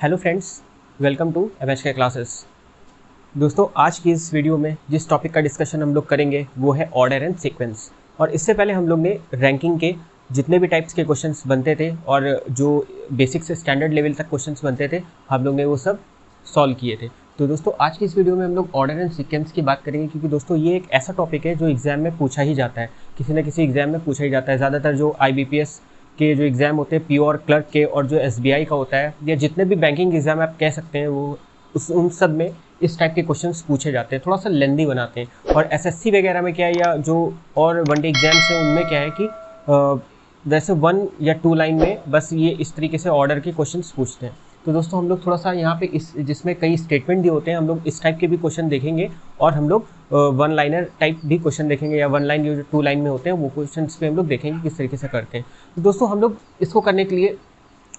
Hello friends, welcome to MHK classes. दोस्तों, आज की इस वीडियो में जिस टॉपिक का डिस्कशन हम लोग करेंगे वो है ऑर्डर एंड सीक्वेंस। और इससे पहले हम लोग ने रैंकिंग के जितने भी टाइप्स के क्वेश्चंस बनते थे और जो बेसिक से स्टैंडर्ड लेवल तक क्वेश्चंस बनते थे हम लोग ने वो सब सॉल्व किए थे। तो दोस्तों, आज की इस वीडियो में हम लोग ऑर्डर एंड सीक्वेंस की बात करेंगे, क्योंकि दोस्तों ये एक ऐसा टॉपिक है जो एग्जाम में पूछा ही जाता है, किसी न किसी एग्जाम में पूछा ही जाता है। ज़्यादातर जो IBPS के जो एग्ज़ाम होते हैं प्योर क्लर्क के और जो SBI का होता है, या जितने भी बैंकिंग एग्जाम आप कह सकते हैं, वो उन सब में इस टाइप के क्वेश्चंस पूछे जाते हैं, थोड़ा सा लेंदी बनाते हैं। और SSC वगैरह में क्या है, या जो और वनडे एग्जाम्स हैं उनमें क्या है कि वैसे 1 या 2 लाइन में बस ये इस तरीके से ऑर्डर के क्वेश्चंस पूछते हैं। तो दोस्तों, हम लोग थोड़ा सा यहाँ पे इस जिसमें कई स्टेटमेंट दिए होते हैं, हम लोग इस टाइप के भी क्वेश्चन देखेंगे, और हम लोग 1 लाइनर टाइप भी क्वेश्चन देखेंगे, या 1 लाइन जो 2 लाइन में होते हैं वो क्वेश्चन पे हम लोग देखेंगे किस तरीके से करते हैं। तो दोस्तों, हम लोग इसको करने के लिए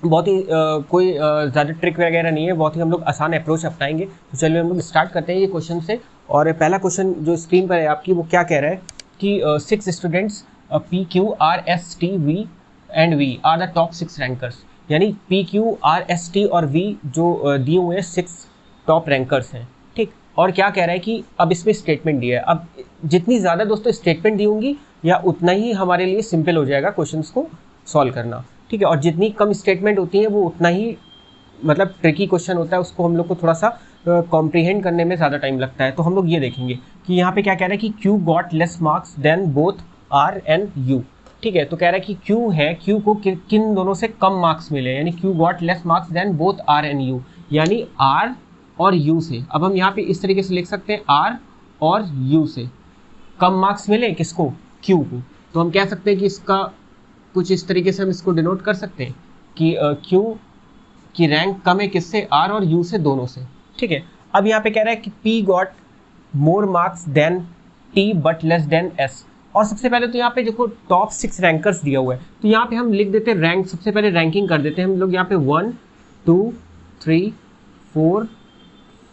बहुत ही कोई ज़्यादा ट्रिक वगैरह नहीं है, बहुत ही हम लोग आसान अप्रोच अपनाएंगे। तो चलिए हम लोग स्टार्ट करते हैं ये क्वेश्चन से। और पहला क्वेश्चन जो स्क्रीन पर है आपकी, वो क्या कह रहा है कि 6 students PQRSTV and V are the top 6 rankers. यानी PQRST और V जो दिए हुए हैं 6 टॉप रैंकर्स हैं, ठीक। और क्या कह रहा है कि अब इसमें स्टेटमेंट दिया है। अब जितनी ज़्यादा दोस्तों स्टेटमेंट दी होंगी, या उतना ही हमारे लिए सिंपल हो जाएगा क्वेश्चंस को सॉल्व करना, ठीक है। और जितनी कम स्टेटमेंट होती है वो उतना ही मतलब ट्रिकी क्वेश्चन होता है, उसको हम लोग को थोड़ा सा कॉम्प्रीहेंड करने में ज़्यादा टाइम लगता है। तो हम लोग ये देखेंगे कि यहाँ पे क्या कह रहा है कि Q got less marks than both R and U, ठीक है। तो कह रहा है कि Q है, Q को किन दोनों से कम मार्क्स मिले, यानी Q got less marks than both R and U, यानी R और U से। अब हम यहाँ पे इस तरीके से लिख सकते हैं, R और U से कम मार्क्स मिले किसको, Q को। तो हम कह सकते हैं कि इसका कुछ इस तरीके से हम इसको डिनोट कर सकते हैं कि Q की रैंक कम है किससे, R और U से, दोनों से, ठीक है। अब यहाँ पे कह रहा है कि P got more marks than T but less than S। और सबसे पहले तो यहाँ पे देखो टॉप 6 रैंकर्स दिया हुआ है, तो यहाँ पे हम लिख देते हैं रैंक, सबसे पहले रैंकिंग कर देते हैं हम लोग यहाँ पे 1 2 3 4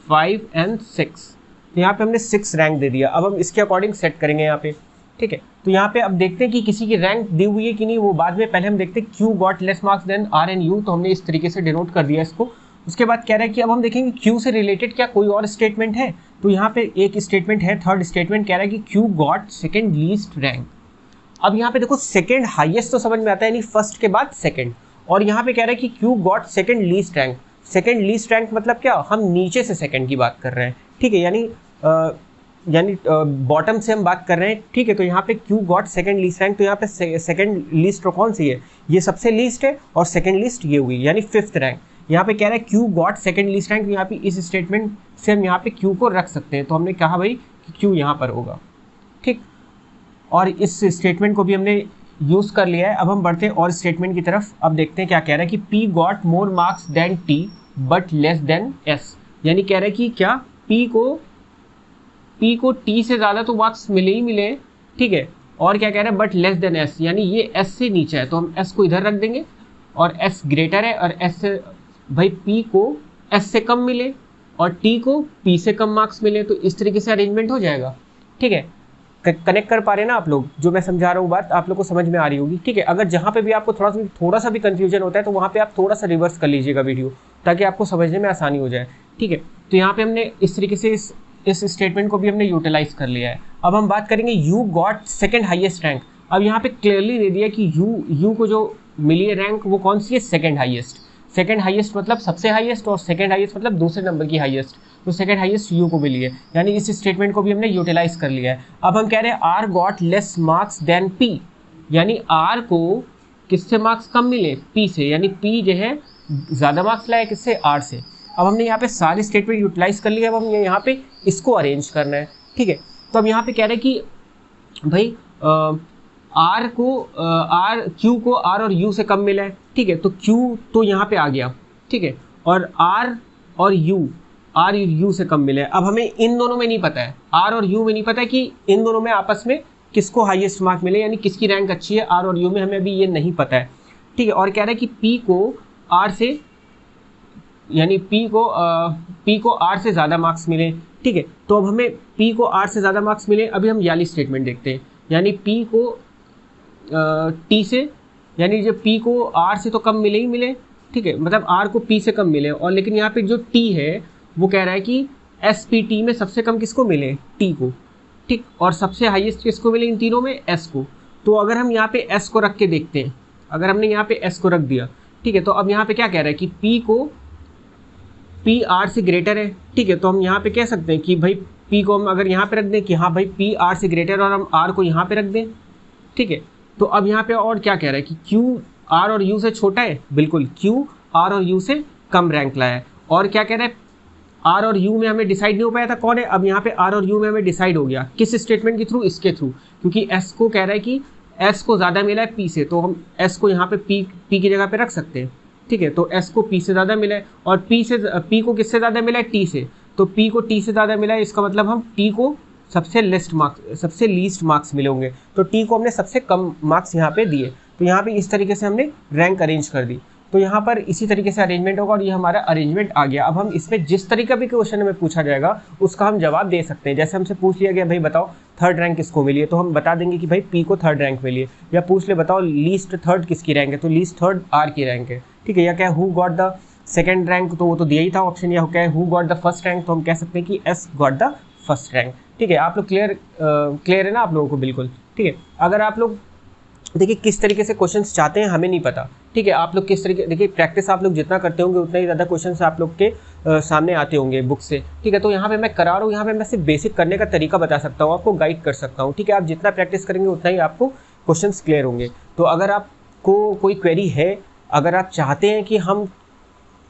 5 एंड 6। तो यहाँ पे हमने 6 रैंक दे दिया। अब हम इसके अकॉर्डिंग सेट करेंगे यहाँ पे, ठीक है। तो यहाँ पे अब देखते हैं कि किसी की रैंक दी हुई है कि नहीं, वो बाद में। पहले हम देखते हैं Q got less marks than R and U, तो हमने इस तरीके से डिनोट कर दिया इसको। उसके बाद कह रहा है कि अब हम देखेंगे Q से रिलेटेड क्या कोई और स्टेटमेंट है। तो यहाँ पे एक स्टेटमेंट है, थर्ड स्टेटमेंट कह रहा है कि Q got second least rank. अब यहाँ पे देखो सेकेंड हाईएस्ट तो समझ में आता है, यानी फर्स्ट के बाद सेकेंड। और यहाँ पे कह रहा है कि Q got second least rank. Second least rank मतलब क्या, हम नीचे से सेकेंड की बात कर रहे हैं, ठीक है। यानी बॉटम से हम बात कर रहे हैं, ठीक है। तो यहाँ पे Q got second least rank, तो यहाँ पे सेकेंड लीस्ट कौन सी है, ये सबसे लीस्ट है, और सेकेंड लीस्ट ये हुई, यानी 5th रैंक। यहाँ पे कह रहा है Q got second least rank, यहाँ पे इस स्टेटमेंट से हम यहाँ पे Q को रख सकते हैं। तो हमने कहा भाई कि Q यहाँ पर होगा, ठीक। और इस स्टेटमेंट को भी हमने यूज़ कर लिया है। अब हम बढ़ते हैं और स्टेटमेंट की तरफ। अब देखते हैं क्या कह रहा है कि P got more marks than T but less than S। यानी कह रहा है कि क्या P को T से ज़्यादा तो मार्क्स मिले ही मिले, ठीक है। और क्या कह रहा है, बट लेस देन S, यानी ये S से नीचे है, तो हम S को इधर रख देंगे, और S ग्रेटर है, और S से भाई P को S से कम मिले और T को P से कम मार्क्स मिले। तो इस तरीके से अरेंजमेंट हो जाएगा, ठीक है। कनेक्ट कर पा रहे हैं ना आप लोग, जो मैं समझा रहा हूँ बात आप लोग को समझ में आ रही होगी, ठीक है। अगर जहाँ पे भी आपको थोड़ा सा भी कंफ्यूजन होता है, तो वहाँ पे आप थोड़ा सा रिवर्स कर लीजिएगा वीडियो, ताकि आपको समझने में आसानी हो जाए, ठीक है। तो यहाँ पे हमने इस तरीके से इस स्टेटमेंट को भी हमने यूटिलाइज कर लिया है। अब हम बात करेंगे U got second highest rank. अब यहाँ पे क्लियरली दे दिया कि U को जो मिली है रैंक वो कौन सी है, सेकेंड हाईएस्ट। सेकेंड हाईएस्ट मतलब सबसे हाईएस्ट, और सेकेंड हाईएस्ट मतलब दूसरे नंबर की हाईएस्ट। तो सेकेंड हाईएस्ट U को मिली है, यानी इस स्टेटमेंट को भी हमने यूटिलाइज कर लिया है। अब हम कह रहे हैं R got less marks than P, यानी R को किससे मार्क्स कम मिले, P से, यानी P जो है ज़्यादा मार्क्स लाए किससे, R से। अब हमने यहाँ पे सारी स्टेटमेंट यूटिलाइज कर लिया। अब हम यहाँ पे इसको अरेंज करना है, ठीक है। तो अब यहाँ पे कह रहे हैं कि भाई Q को R और U से कम मिला है, ठीक है। तो Q तो यहाँ पे आ गया, ठीक है, और R और U से कम मिले। अब हमें इन दोनों में नहीं पता है, R और U में नहीं पता है कि इन दोनों में आपस में किसको हाईएस्ट मार्क मिले, यानी किसकी रैंक अच्छी है, R और U में, हमें अभी ये नहीं पता है, ठीक है। और कह रहा है कि P को R से, यानी P को R से ज़्यादा मार्क्स मिले, ठीक है। तो अब हमें P को R से ज़्यादा मार्क्स मिले। अभी हम वाली स्टेटमेंट देखते हैं, यानी P को T से, यानी जब P को R से तो कम मिले ही मिले, ठीक है, मतलब आर को पी से कम मिले, और लेकिन यहाँ पे जो टी है वो कह रहा है कि एस पी टी में सबसे कम किसको मिले, टी को, ठीक, और सबसे हाईएस्ट किसको मिले इन तीनों में, एस को। तो अगर हम यहाँ पे एस को रख के देखते हैं, अगर हमने यहाँ पे एस को रख दिया, ठीक है, तो अब यहाँ पे क्या कह रहा है कि पी को, पी आर से ग्रेटर है, ठीक है, तो हम यहाँ पे कह सकते हैं कि भाई पी को हम अगर यहाँ पे रख दें कि हाँ भाई पी आर से ग्रेटर, और हम आर को यहाँ पे रख दें, ठीक है। तो अब यहाँ पे और क्या कह रहा है कि क्यू आर और यू से छोटा है, बिल्कुल, क्यू आर और यू से कम रैंक लाया है। और क्या कह रहा है, आर और यू में हमें डिसाइड नहीं हो पाया था कौन है, अब यहाँ पे आर और यू में हमें डिसाइड हो गया, किस स्टेटमेंट के थ्रू, इसके थ्रू, क्योंकि एस को कह रहा है कि एस को ज़्यादा मिला है पी से, तो हम एस को यहाँ पे पी की जगह पे रख सकते हैं, ठीक है। तो एस को पी से ज़्यादा मिला है, और पी को किससे ज़्यादा मिला है, टी से, तो पी को टी से ज़्यादा मिला है, इसका मतलब हम टी को सबसे लीस्ट मार्क्स मिले होंगे, तो टी को हमने सबसे कम मार्क्स यहाँ पे दिए। तो यहाँ पे इस तरीके से हमने रैंक अरेंज कर दी। तो यहाँ पर इसी तरीके से अरेंजमेंट होगा, और ये हमारा अरेंजमेंट आ गया। अब हम इसमें जिस तरीका भी क्वेश्चन हमें पूछा जाएगा उसका हम जवाब दे सकते हैं। जैसे हमसे पूछ लिया गया भाई बताओ थर्ड रैंक किसको मिली है, तो हम बता देंगे कि भाई पी को थर्ड रैंक मिली है। या पूछ ले बताओ लीस्ट थर्ड किसकी रैंक है, तो लीस्ट थर्ड आर की रैंक है, ठीक है। या क्या who got the second rank, तो वो तो दिया ही था ऑप्शन। या क्या है who got the first rank, तो हम कह सकते हैं कि S got the first rank, ठीक है। आप लोग क्लियर है ना आप लोगों को, बिल्कुल, ठीक है। अगर आप लोग देखिए किस तरीके से क्वेश्चंस चाहते हैं हमें नहीं पता, ठीक है। आप लोग किस तरीके, देखिए प्रैक्टिस आप लोग जितना करते होंगे उतना ही ज़्यादा क्वेश्चंस आप लोग के सामने आते होंगे बुक से, ठीक है। तो यहाँ पे मैं करा रहा हूँ, यहाँ पे मैं सिर्फ बेसिक करने का तरीका बता सकता हूँ, आपको गाइड कर सकता हूँ, ठीक है। आप जितना प्रैक्टिस करेंगे उतना ही आपको क्वेश्चंस क्लियर होंगे। तो अगर आपको कोई क्वेरी है, अगर आप चाहते हैं कि हम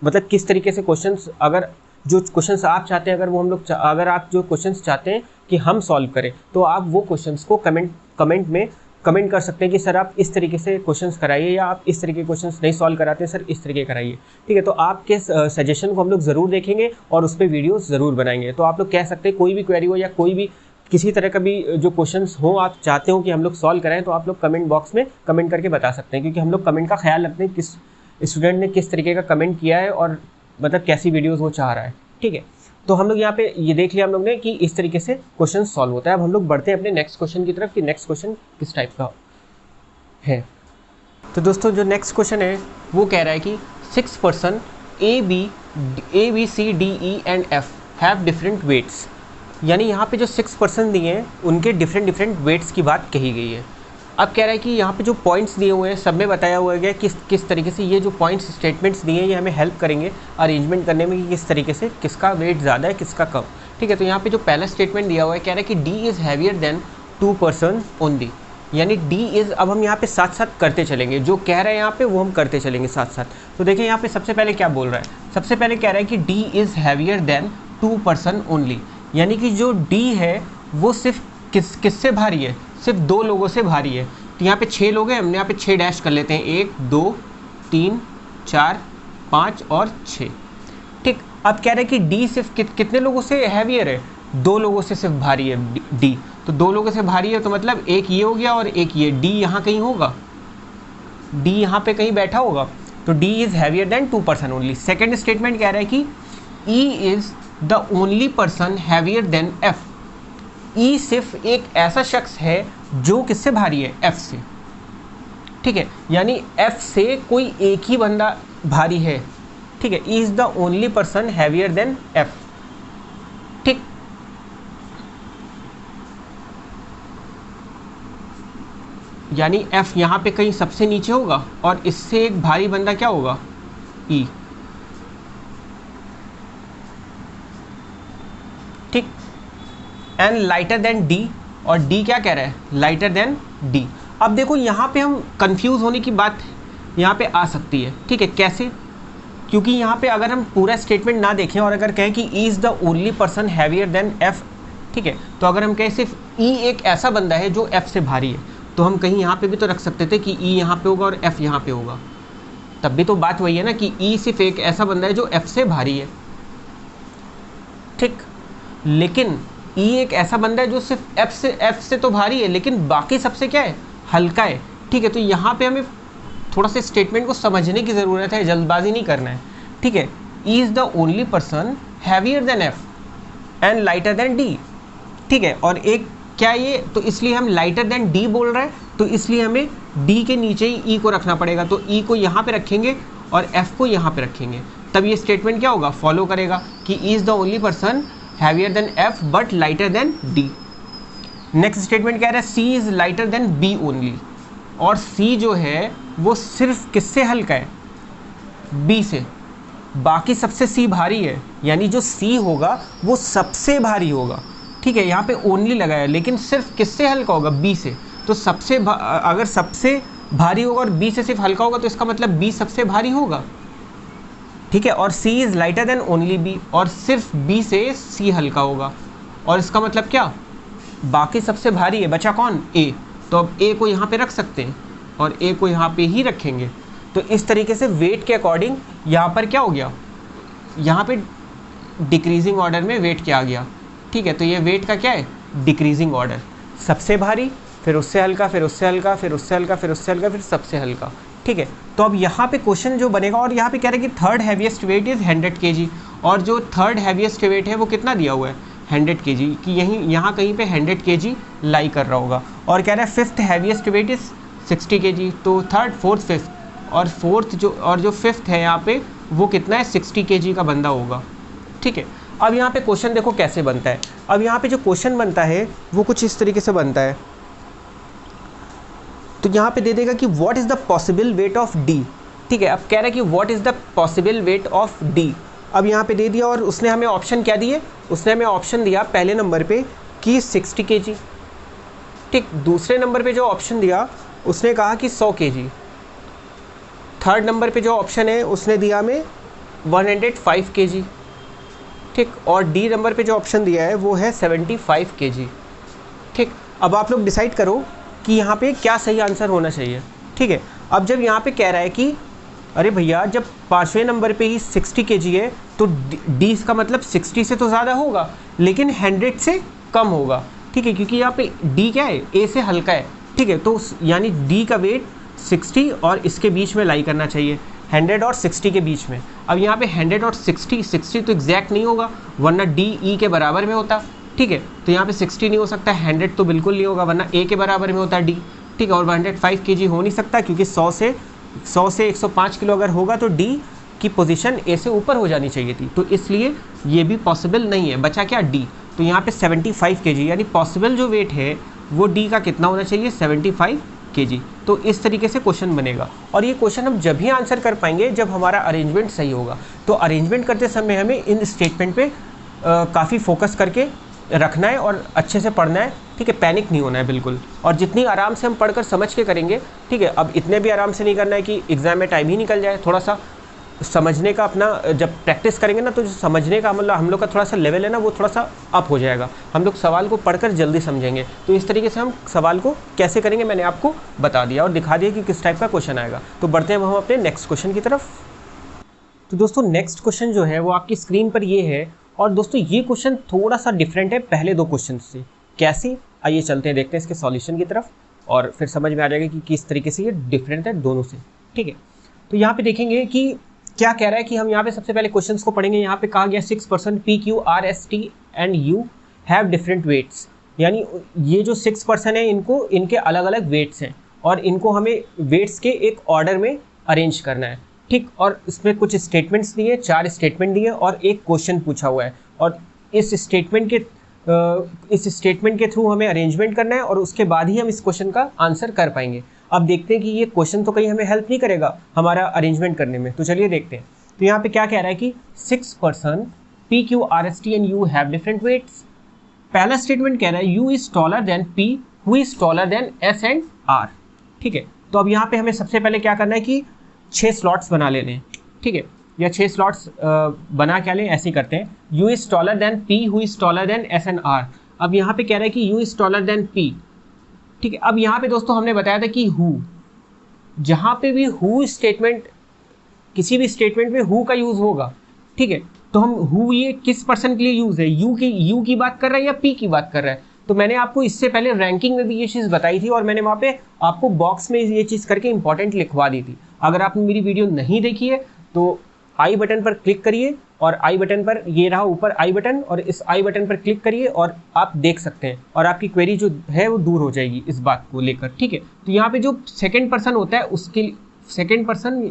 मतलब किस तरीके से क्वेश्चंस, अगर जो क्वेश्चंस आप चाहते हैं, अगर वो हम लोग अगर आप जो क्वेश्चंस चाहते हैं कि हम सॉल्व करें, तो आप वो क्वेश्चंस को कमेंट में कमेंट कर सकते हैं कि सर आप इस तरीके से क्वेश्चंस कराइए, या आप इस तरीके के क्वेश्चंस नहीं सॉल्व कराते हैं सर, इस तरीके कराइए, ठीक है। तो आपके सजेशन को हम लोग ज़रूर देखेंगे और उस पर वीडियोस ज़रूर बनाएंगे। तो आप लोग कह सकते हैं कोई भी क्वेरी हो या कोई भी किसी तरह का भी जो क्वेश्चंस हो आप चाहते हो कि हम लोग सॉल्व कराएं, तो आप लोग कमेंट बॉक्स में कमेंट करके बता सकते हैं, क्योंकि हम लोग कमेंट का ख्याल रखते हैं किस स्टूडेंट ने किस तरीके का कमेंट किया है और मतलब कैसी वीडियोज़ वो चाह रहा है, ठीक है। तो हम लोग यहाँ पे ये देख लिया हम लोग ने कि इस तरीके से क्वेश्चन सॉल्व होता है। अब हम लोग बढ़ते हैं अपने नेक्स्ट क्वेश्चन की तरफ कि नेक्स्ट क्वेश्चन किस टाइप का है। तो दोस्तों जो नेक्स्ट क्वेश्चन है वो कह रहा है कि 6 person A B C D E and F have different weights, यानी यहाँ पे जो 6 पर्सन दिए हैं उनके डिफरेंट वेट्स की बात कही गई है। अब कह रहा है कि यहाँ पे जो पॉइंट्स दिए हुए हैं सब में बताया हुआ है किस तरीके से ये जो पॉइंट्स स्टेटमेंट्स दिए हैं ये हमें हेल्प करेंगे अरेंजमेंट करने में कि किस तरीके से किसका वेट ज़्यादा है किसका कम, ठीक है। तो यहाँ पे जो पहला स्टेटमेंट दिया हुआ है कह रहा है कि D is heavier than 2 person only, यानी डी इज़, अब हम यहाँ पे साथ साथ करते चलेंगे, जो कह रहा है यहाँ पे वो हम करते चलेंगे साथ साथ। तो देखिए यहाँ पे सबसे पहले क्या बोल रहा है, सबसे पहले कह रहा है कि D is heavier than 2 person only, यानी कि जो डी है वो सिर्फ किससे भारी है, सिर्फ 2 लोगों से भारी है। तो यहाँ पे 6 लोग हैं, हमने यहाँ पे 6 डैश कर लेते हैं, 1 2 3 4 5 और 6, ठीक। अब कह रहे हैं कि डी सिर्फ कितने लोगों से हैवियर है, 2 लोगों से सिर्फ भारी है डी। तो 2 लोगों से भारी है तो मतलब एक ये हो गया और एक ये, डी यहाँ कहीं होगा, डी यहाँ पे कहीं बैठा होगा, तो D is heavier than 2 person only. Second statement कह रहा है कि E is the only person heavier than F, E सिर्फ एक ऐसा शख्स है जो किससे भारी है, एफ से, ठीक है। यानी एफ से कोई एक ही बंदा भारी है, ठीक है। ई is the only person heavier than F, ठीक। यानी एफ यहाँ पे कहीं सबसे नीचे होगा और इससे एक भारी बंदा क्या होगा, ई, ठीक। एंड लाइटर देन डी, और डी क्या कह रहा है, लाइटर देन डी। अब देखो यहाँ पे हम कंफ्यूज होने की बात यहाँ पे आ सकती है, ठीक है। कैसे, क्योंकि यहाँ पे अगर हम पूरा स्टेटमेंट ना देखें और अगर कहें कि E is the only person heavier than F, ठीक है, तो अगर हम कहें सिर्फ ई एक ऐसा बंदा है जो एफ से भारी है, तो हम कहीं यहाँ पे भी तो रख सकते थे कि ई यहाँ पे होगा और एफ यहाँ पे होगा, तब भी तो बात वही है ना कि ई सिर्फ एक ऐसा बंदा है जो एफ से भारी है, ठीक। लेकिन ई एक ऐसा बंदा है जो सिर्फ एफ से तो भारी है लेकिन बाकी सबसे क्या है, हल्का है, ठीक है। तो यहाँ पे हमें थोड़ा सा स्टेटमेंट को समझने की ज़रूरत है, जल्दबाजी नहीं करना है, ठीक है। E is the only person heavier than F and lighter than D, ठीक है। और एक क्या ये, तो इसलिए हम लाइटर देन डी बोल रहे हैं, तो इसलिए हमें डी के नीचे ही ई को रखना पड़ेगा, तो ई को यहाँ पे रखेंगे और एफ को यहाँ पे रखेंगे, तब ये स्टेटमेंट क्या होगा, फॉलो करेगा कि E is the only person heavier than F but lighter than D. Next statement कह रहा है C is lighter than B only, और सी जो है वो सिर्फ किससे हल्का है, बी से, बाकी सबसे सी भारी है, यानी जो सी होगा वो सबसे भारी होगा। ठीक है, यहाँ पे ओनली लगाया लेकिन सिर्फ किससे हल्का होगा, बी से। तो अगर सबसे भारी होगा और बी से सिर्फ हल्का होगा तो इसका मतलब बी सबसे भारी होगा। ठीक है, और C is lighter than only B, और सिर्फ बी से सी हल्का होगा, और इसका मतलब क्या, बाकी सबसे भारी है, बचा कौन, ए। तो अब ए को यहाँ पे रख सकते हैं और ए को यहाँ पे ही रखेंगे। तो इस तरीके से वेट के अकॉर्डिंग यहाँ पर क्या हो गया, यहाँ पे डिक्रीजिंग ऑर्डर में वेट क्या आ गया। ठीक है, तो ये वेट का क्या है, डिक्रीजिंग ऑर्डर, सबसे भारी, फिर उससे हल्का, फिर उससे हल्का, फिर उससे हल्का, फिर उससे हल्का, फिर सबसे हल्का। ठीक है, तो अब यहाँ पे क्वेश्चन जो बनेगा, और यहाँ पे कह रहे हैं कि third heaviest weight is 100 kg, और जो थर्ड हैवीएस्ट वेट है वो कितना दिया हुआ है, 100 kg, कि यहाँ कहीं पे 100 kg लाई कर रहा होगा। और कह रहा है fifth heaviest weight is 60 kg, तो थर्ड, फोर्थ, फिफ्थ, और जो फिफ्थ है यहाँ पे वो कितना है, 60 kg का बंदा होगा। ठीक है, अब यहाँ पे क्वेश्चन देखो कैसे बनता है। अब यहाँ पे जो क्वेश्चन बनता है वो कुछ इस तरीके से बनता है। तो यहाँ पे दे देगा कि what is the possible weight of D. ठीक है, अब कह रहा है कि what is the possible weight of D. अब यहाँ पे दे दिया, और उसने हमें ऑप्शन क्या दिए, उसने हमें ऑप्शन दिया पहले नंबर पे कि 60 kg। ठीक, दूसरे नंबर पे जो ऑप्शन दिया उसने कहा कि 100 kg। थर्ड नंबर पे जो ऑप्शन है उसने दिया हमें 105 kg। ठीक, और डी नंबर पे जो ऑप्शन दिया है वो है 75 kg। ठीक, अब आप लोग डिसाइड करो कि यहाँ पे क्या सही आंसर होना चाहिए। ठीक है, अब जब यहाँ पे कह रहा है कि अरे भैया जब पाँचवें नंबर पे ही 60 kg है तो डी का मतलब 60 से तो ज़्यादा होगा लेकिन 100 से कम होगा। ठीक है, क्योंकि यहाँ पे डी क्या है, ए से हल्का है। ठीक है, तो यानी डी का वेट 60 और इसके बीच में लाई करना चाहिए, 100 और 60 के बीच में। अब यहाँ पे 100 और 60 तो एग्जैक्ट नहीं होगा, वरना डी ई के बराबर में होता। ठीक है, तो यहाँ पे 60 नहीं हो सकता, 100 तो बिल्कुल नहीं होगा वरना ए के बराबर में होता डी। ठीक है, और 105 kg हो नहीं सकता क्योंकि 100 से 105 किलो अगर होगा तो डी की पोजीशन ए से ऊपर हो जानी चाहिए थी, तो इसलिए ये भी पॉसिबल नहीं है। बचा क्या, डी। तो यहाँ पे 75 kg, यानी पॉसिबल जो वेट है वो डी का कितना होना चाहिए, 75 kg। तो इस तरीके से क्वेश्चन बनेगा, और ये क्वेश्चन हम जब ही आंसर कर पाएंगे जब हमारा अरेंजमेंट सही होगा। तो अरेंजमेंट करते समय हमें इन स्टेटमेंट पे काफ़ी फोकस करके रखना है और अच्छे से पढ़ना है। ठीक है, पैनिक नहीं होना है बिल्कुल, और जितनी आराम से हम पढ़कर समझ के करेंगे। ठीक है, अब इतने भी आराम से नहीं करना है कि एग्ज़ाम में टाइम ही निकल जाए। थोड़ा सा समझने का अपना जब प्रैक्टिस करेंगे ना तो जो समझने का मतलब हम लोग का थोड़ा सा लेवल है ना वो थोड़ा सा अप हो जाएगा, हम लोग सवाल को पढ़कर जल्दी समझेंगे। तो इस तरीके से हम सवाल को कैसे करेंगे मैंने आपको बता दिया और दिखा दिया कि किस टाइप का क्वेश्चन आएगा। तो बढ़ते हैं हम अपने नेक्स्ट क्वेश्चन की तरफ। तो दोस्तों नेक्स्ट क्वेश्चन जो है वो आपकी स्क्रीन पर ये है, और दोस्तों ये क्वेश्चन थोड़ा सा डिफरेंट है पहले दो क्वेश्चन से। कैसे, आइए चलते हैं देखते हैं इसके सॉल्यूशन की तरफ, और फिर समझ में आ जाएगा कि किस तरीके से ये डिफरेंट है दोनों से। ठीक है, तो यहाँ पे देखेंगे कि क्या कह रहा है कि हम यहाँ पे सबसे पहले क्वेश्चंस को पढ़ेंगे। यहाँ पे कहा गया 6 person P Q R S T and U have different weights, यानी ये जो 6 पर्सन है इनके अलग अलग वेट्स हैं और इनको हमें वेट्स के एक ऑर्डर में अरेंज करना है। ठीक, और इसमें कुछ स्टेटमेंट्स दिए, 4 स्टेटमेंट दिए और एक क्वेश्चन पूछा हुआ है, और इस स्टेटमेंट के थ्रू हमें अरेंजमेंट करना है और उसके बाद ही हम इस क्वेश्चन का आंसर कर पाएंगे। अब देखते हैं कि ये क्वेश्चन तो कहीं हमें हेल्प नहीं करेगा हमारा अरेंजमेंट करने में, तो चलिए देखते हैं। तो यहाँ पे क्या कह रहा है कि 6 person P Q R S T and U have different weights. पहला स्टेटमेंट कह रहा है U is taller than P who is taller than S and R. ठीक है, तो अब यहाँ पे हमें सबसे पहले क्या करना है कि 6 स्लॉट्स बना लेने हैं। ठीक है, या 6 स्लॉट्स बना क्या लें, ऐसे ही करते हैं। U is taller than P who is taller than S and R. अब यहाँ पे कह रहा है कि U is taller than P. ठीक है, अब यहाँ पे दोस्तों हमने बताया था कि हु, जहाँ पे भी हु स्टेटमेंट, किसी भी स्टेटमेंट में हु का यूज होगा। ठीक है, तो हम हु ये किस पर्सन के लिए यूज है, यू की बात कर रहा है या पी की बात कर रहा है। तो मैंने आपको इससे पहले रैंकिंग में भी ये चीज़ बताई थी और मैंने वहाँ पे आपको बॉक्स में ये चीज़ करके इंपॉर्टेंट लिखवा दी थी। अगर आपने मेरी वीडियो नहीं देखी है तो आई बटन पर क्लिक करिए, और आई बटन पर ये रहा ऊपर आई बटन, और इस आई बटन पर क्लिक करिए और आप देख सकते हैं, और आपकी क्वेरी जो है वो दूर हो जाएगी इस बात को लेकर। ठीक है, तो यहाँ पे जो सेकंड पर्सन होता है उसके सेकंड पर्सन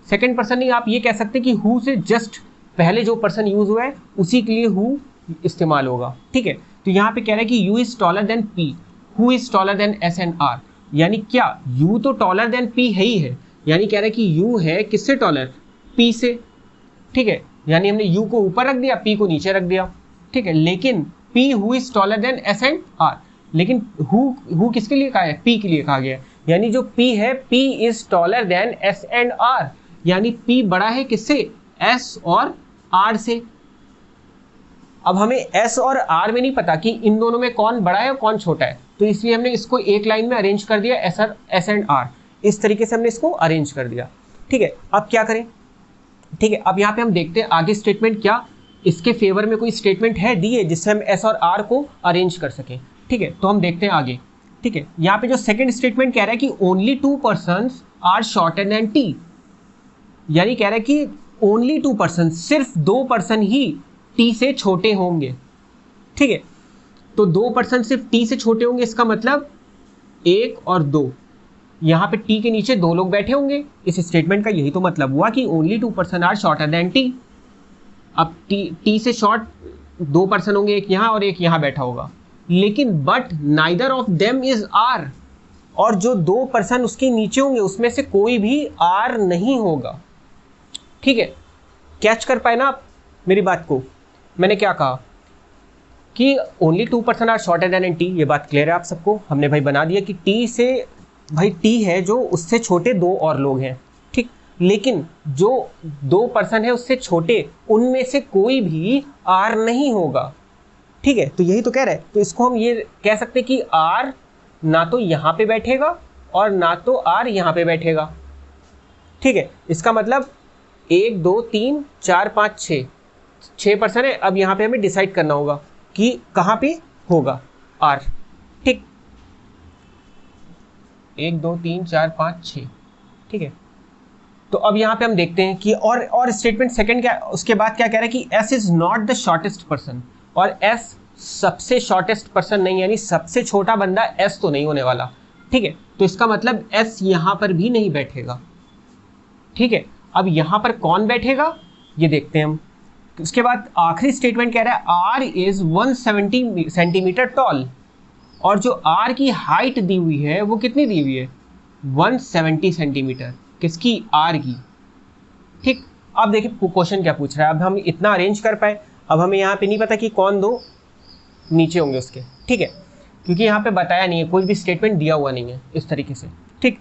सेकंड पर्सन नहीं, आप ये कह सकते कि हु से जस्ट पहले जो पर्सन यूज हुआ है उसी के लिए हु इस्तेमाल होगा, ठीक है। तो यहाँ पे कह रहा है कि U is taller than P, who is taller than S and R, यानी क्या यू तो टॉलर देन पी है ही है, यानी कह रहा है कि यू है किससे टॉलर, पी से, ठीक है। यानी हमने यू को ऊपर रख दिया, पी को नीचे रख दिया, ठीक है। लेकिन P who is taller than S and R, लेकिन हु किसके लिए कहा है, पी के लिए कहा गया है, यानी जो पी है P is taller than S and R, यानी पी बड़ा है किससे, एस और आर से। अब हमें एस और आर में नहीं पता कि इन दोनों में कौन बड़ा है और कौन छोटा है, तो इसलिए हमने इसको एक लाइन में अरेंज कर दिया, एस एंड आर, इस तरीके से हमने इसको अरेंज कर दिया, ठीक है। अब क्या करें, ठीक है। अब यहाँ पे हम देखते हैं आगे स्टेटमेंट, क्या इसके फेवर में कोई स्टेटमेंट है दी है जिससे हम एस और आर को अरेंज कर सकें, ठीक है। तो हम देखते हैं आगे, ठीक है। यहाँ पे जो सेकंड स्टेटमेंट कह रहा है कि only 2 persons are shorter than T, यानी कह रहा है कि ओनली 2 पर्सन, सिर्फ 2 पर्सन ही टी से छोटे होंगे, ठीक है। तो 2 पर्सन सिर्फ टी से छोटे होंगे, इसका मतलब 1 और 2, यहाँ पे टी के नीचे 2 लोग बैठे होंगे। इस स्टेटमेंट का यही तो मतलब हुआ कि only 2 person are shorter than T. अब टी से शॉर्ट 2 पर्सन होंगे, एक यहाँ और एक यहाँ बैठा होगा, लेकिन but neither of them is R, और जो 2 पर्सन उसके नीचे होंगे उसमें से कोई भी आर नहीं होगा, ठीक है। कैच कर पाए ना आप मेरी बात को, मैंने क्या कहा कि only 2 person are shorter than T, ये बात क्लियर है आप सबको। हमने भाई बना दिया कि टी से, भाई टी है जो उससे छोटे 2 और लोग हैं, ठीक, लेकिन जो 2 पर्सन है उससे छोटे उनमें से कोई भी आर नहीं होगा, ठीक है। तो यही तो कह रहा है, तो इसको हम ये कह सकते हैं कि आर ना तो यहाँ पे बैठेगा और ना तो आर यहाँ पे बैठेगा, ठीक है। इसका मतलब 1 2 3 4 5 6 पर्सन है। अब यहाँ पे हमें डिसाइड करना होगा कि कहाँ पे होगा आर, ठीक। 1 2 3 4 5 6, ठीक है। तो अब यहाँ पे हम देखते हैं कि और स्टेटमेंट सेकंड क्या, उसके बाद क्या कह रहा है कि S is not the shortest person, और एस सबसे शॉर्टेस्ट पर्सन नहीं, यानी सबसे छोटा बंदा एस तो नहीं होने वाला, ठीक है। तो इसका मतलब एस यहाँ पर भी नहीं बैठेगा, ठीक है। अब यहाँ पर कौन बैठेगा ये देखते हैं हम। उसके बाद आखिरी स्टेटमेंट कह रहा है आर इज 170 सेंटीमीटर टॉल, और जो आर की हाइट दी हुई है वो कितनी दी हुई है, 170 सेंटीमीटर, किसकी, आर की, ठीक। अब देखिए क्वेश्चन क्या पूछ रहा है, अब हम इतना अरेंज कर पाए। अब हमें यहाँ पे नहीं पता कि कौन 2 नीचे होंगे उसके, ठीक है, क्योंकि यहाँ पे बताया नहीं है, कोई भी स्टेटमेंट दिया हुआ नहीं है इस तरीके से, ठीक।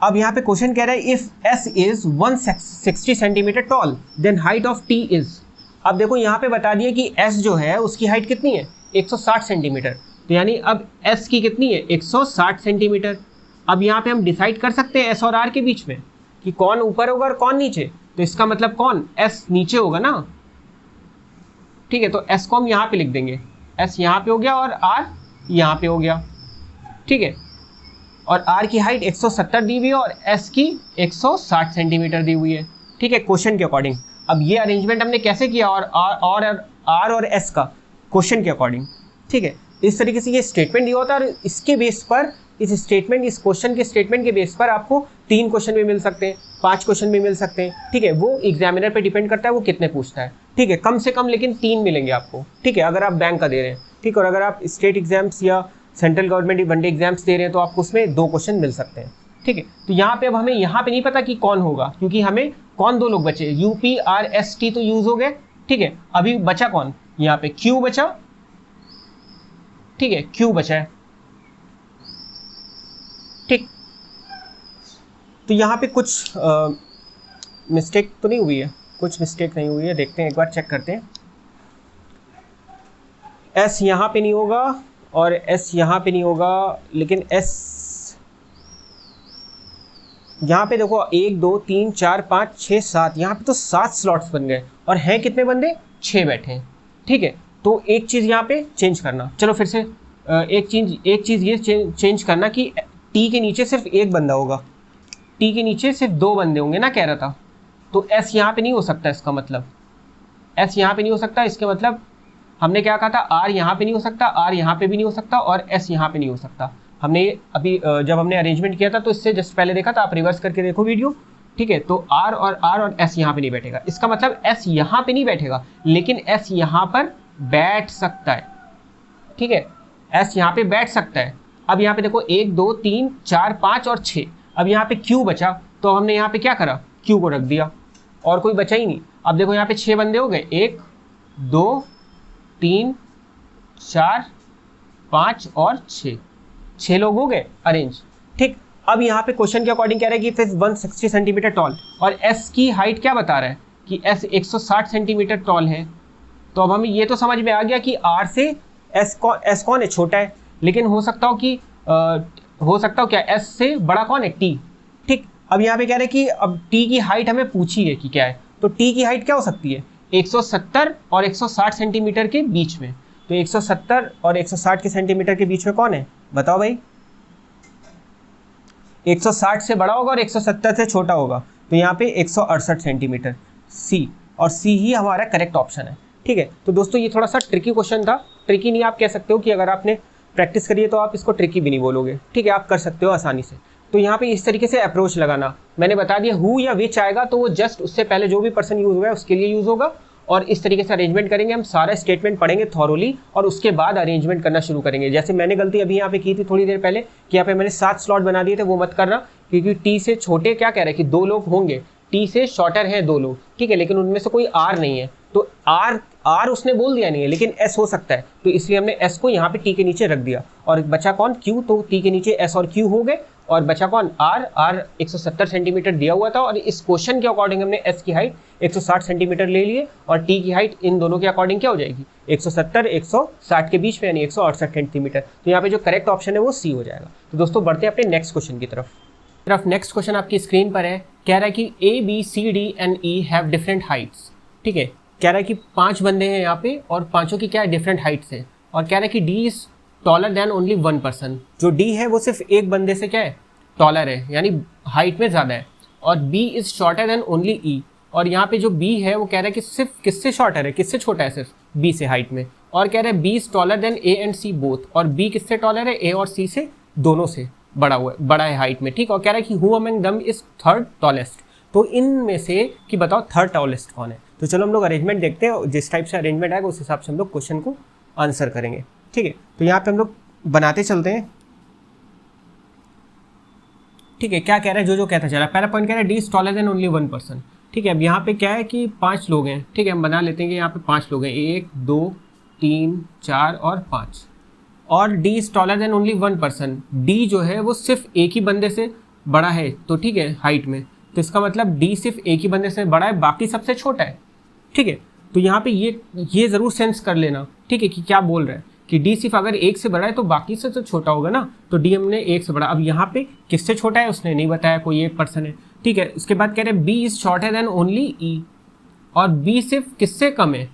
अब यहाँ पे क्वेश्चन कह रहा है if S is 160 centimetre tall then height of T is. अब देखो यहाँ पे बता दिया कि एस जो है उसकी हाइट कितनी है, 160 सेंटीमीटर, तो यानी अब एस की कितनी है, 160 सेंटीमीटर। अब यहाँ पे हम डिसाइड कर सकते हैं एस और आर के बीच में कि कौन ऊपर होगा और कौन नीचे, तो इसका मतलब कौन, एस नीचे होगा ना, ठीक है। तो एस को हम यहाँ पे लिख देंगे, एस यहाँ पे हो गया और आर यहाँ पे हो गया, ठीक है। और आर की हाइट 170 दी हुई है और एस की 160 सेंटीमीटर दी हुई है, ठीक है, क्वेश्चन के अकॉर्डिंग। अब ये अरेंजमेंट हमने कैसे किया, और आर और एस का क्वेश्चन के अकॉर्डिंग, ठीक है। इस तरीके से ये स्टेटमेंट दिया होता है, और इसके बेस पर, इस स्टेटमेंट, इस क्वेश्चन के स्टेटमेंट के बेस पर आपको 3 क्वेश्चन भी मिल सकते हैं, 5 क्वेश्चन भी मिल सकते हैं, ठीक है। वो एग्जामिनर पे डिपेंड करता है वो कितने पूछता है, ठीक है। कम से कम लेकिन 3 मिलेंगे आपको, ठीक है, अगर आप बैंक का दे रहे हैं, ठीक। और अगर आप स्टेट एग्जाम्स या सेंट्रल गवर्नमेंट वनडे एग्जाम्स दे रहे हैं तो आपको उसमें 2 क्वेश्चन मिल सकते हैं, ठीक है। तो यहाँ पे अब हमें यहाँ पे नहीं पता कि कौन होगा, क्योंकि हमें कौन 2 लोग बचे, यूपी आर एस टी तो यूज हो गए, ठीक है। अभी बचा कौन, यहाँ पे क्यू बचा, ठीक है, क्यू बचा है, ठीक। तो यहाँ पे कुछ मिस्टेक तो नहीं हुई है, कुछ मिस्टेक नहीं हुई है, देखते हैं एक बार चेक करते हैं। एस यहाँ पे नहीं होगा और एस यहाँ पे नहीं होगा, लेकिन एस यहाँ पे देखो 1 2 3 4 5 6 7, यहाँ पे तो 7 स्लॉट्स बन गए, और हैं कितने बंदे, 6 बैठे हैं, ठीक है। तो एक चीज़ यहाँ पे चेंज करना, चलो फिर से एक चीज़ ये चेंज करना कि टी के नीचे सिर्फ 1 बंदा होगा, टी के नीचे सिर्फ 2 बंदे होंगे ना, कह रहा था। तो एस यहाँ पे नहीं हो सकता, इसका मतलब एस यहाँ पे नहीं हो सकता, इसके मतलब हमने क्या कहा था, आर यहाँ पे नहीं हो सकता, आर यहाँ पे भी नहीं हो सकता, और एस यहाँ पे नहीं हो सकता। हमने अभी जब हमने अरेंजमेंट किया था तो इससे जस्ट पहले देखा था, आप रिवर्स करके देखो वीडियो, ठीक है, तो R और S यहाँ पे नहीं बैठेगा, इसका मतलब S यहाँ पे नहीं बैठेगा, लेकिन S यहाँ पर बैठ सकता है। ठीक है, S यहाँ पे बैठ सकता है। अब यहाँ पे देखो 1 2 3 4 5 और 6, अब यहाँ पे Q बचा, तो हमने यहाँ पे क्या करा, Q को रख दिया और कोई बचा ही नहीं। अब देखो यहाँ पे 6 बंदे हो गए, 1 2 3 4 5 और 6 लोग हो गए अरेंज। ठीक, अब यहाँ पे क्वेश्चन के अकॉर्डिंग कह रहा है कि फिर 160 सेंटीमीटर टॉल, और S की हाइट क्या बता रहा है कि S 160 सेंटीमीटर टॉल है। तो अब हमें ये तो समझ में आ गया कि R से S कौन है, छोटा है, लेकिन हो सकता हो क्या S से बड़ा कौन है, T। ठीक, अब यहाँ पे कह रहे हैं कि अब T की हाइट हमें पूछी है कि क्या है, तो T की हाइट क्या हो सकती है, 170 और 160 सेंटीमीटर के बीच में। तो 170 और 160 के सेंटीमीटर के बीच में कौन है, बताओ भाई। 160 से बड़ा होगा और 170 से छोटा होगा, तो यहाँ पे 168 सेंटीमीटर, C, और C ही हमारा करेक्ट ऑप्शन है। ठीक है, तो दोस्तों ये थोड़ा सा ट्रिकी क्वेश्चन था। ट्रिकी नहीं आप कह सकते हो कि अगर आपने प्रैक्टिस करी है तो आप इसको ट्रिकी भी नहीं बोलोगे। ठीक है, आप कर सकते हो आसानी से। तो यहाँ पे इस तरीके से अप्रोच लगाना, मैंने बता दिया हु या विच आएगा तो वो जस्ट उससे पहले जो भी पर्सन यूज हुआ है उसके लिए यूज होगा, और इस तरीके से अरेंजमेंट करेंगे। हम सारा स्टेटमेंट पढ़ेंगे थॉरोली और उसके बाद अरेंजमेंट करना शुरू करेंगे। जैसे मैंने गलती अभी यहाँ पे की थी थोड़ी देर पहले कि यहाँ पे मैंने 7 स्लॉट बना दिए थे, वो मत करना, क्योंकि T से छोटे क्या कह रहे हैं कि 2 लोग होंगे, T से शॉर्टर है 2 लोग। ठीक है, लेकिन उनमें से कोई R नहीं है, तो R उसने बोल दिया नहीं है, लेकिन S हो सकता है, तो इसलिए हमने S को यहाँ पे T के नीचे रख दिया। और बचा कौन, Q, तो T के नीचे S और Q हो गए, और बचा कौन, R 170 सेंटीमीटर दिया हुआ था, और इस क्वेश्चन के अकॉर्डिंग हमने S की हाइट 160 सेंटीमीटर ले लिए, और T की हाइट इन दोनों के अकॉर्डिंग क्या हो जाएगी, 170 160 के बीच में, यानी 168 सेंटीमीटर। तो यहाँ पे जो करेक्ट ऑप्शन है वो C हो जाएगा। तो दोस्तों बढ़ते हैं अपने नेक्स्ट क्वेश्चन की तरफ। नेक्स्ट क्वेश्चन आपकी स्क्रीन पर है, कह रहा है कि A, B, C, D and E have different Heights. ठीक है, कह रहा है कि 5 बंदे हैं यहाँ पे और पांचों की क्या है, डिफरेंट हाइट्स है, और कह रहा है कि D is taller then only 1 person. जो D है वो सिर्फ एक बंदे से क्या है, टॉलर है, यानी हाइट में ज़्यादा है, और B is shorter than only E, और यहाँ पे जो B है वो कह रहा है कि सिर्फ किससे शॉर्टर है, किससे छोटा है, सिर्फ B से हाइट में, और कह रहा है B is taller then A and C both, और B किससे टॉलर है, A और C से, दोनों से बड़ा है हाइट में। ठीक, और कह रहा है कि who among them is third tallest, तो इनमें से कि बताओ थर्ड टॉलेस्ट कौन है। तो चलो हम लोग अरेंजमेंट देखते हैं, जिस टाइप से अरेंजमेंट आएगा उस हिसाब से हम लोग क्वेश्चन को आंसर करेंगे। ठीक है, तो यहाँ पे हम लोग बनाते चलते हैं। ठीक है, क्या कह रहा है, जो कहता चला। पहला पॉइंट कह रहा है D is taller then only 1 person. ठीक है, अब यहाँ पे क्या है कि 5 लोग हैं। ठीक है, हम बना लेते हैं कि यहाँ पे 5 लोग हैं, 1 2 3 4 और 5, और D is taller then only 1 person. D जो है वो सिर्फ एक ही बंदे से बड़ा है, तो ठीक है हाइट में, तो इसका मतलब डी सिर्फ एक ही बंदे से बड़ा है, बाकी सबसे छोटा है। ठीक है, तो यहाँ पे ये ज़रूर सेंस कर लेना, ठीक है, कि क्या बोल रहा है कि डी सिर्फ अगर एक से बड़ा है तो बाकी से तो छोटा होगा ना, तो डी हमने एक से बड़ा। अब यहाँ पे किससे छोटा है उसने नहीं बताया, कोई एक पर्सन है। ठीक है, उसके बाद कह रहे हैं B is shorter than only E, और बी सिर्फ किससे कम है,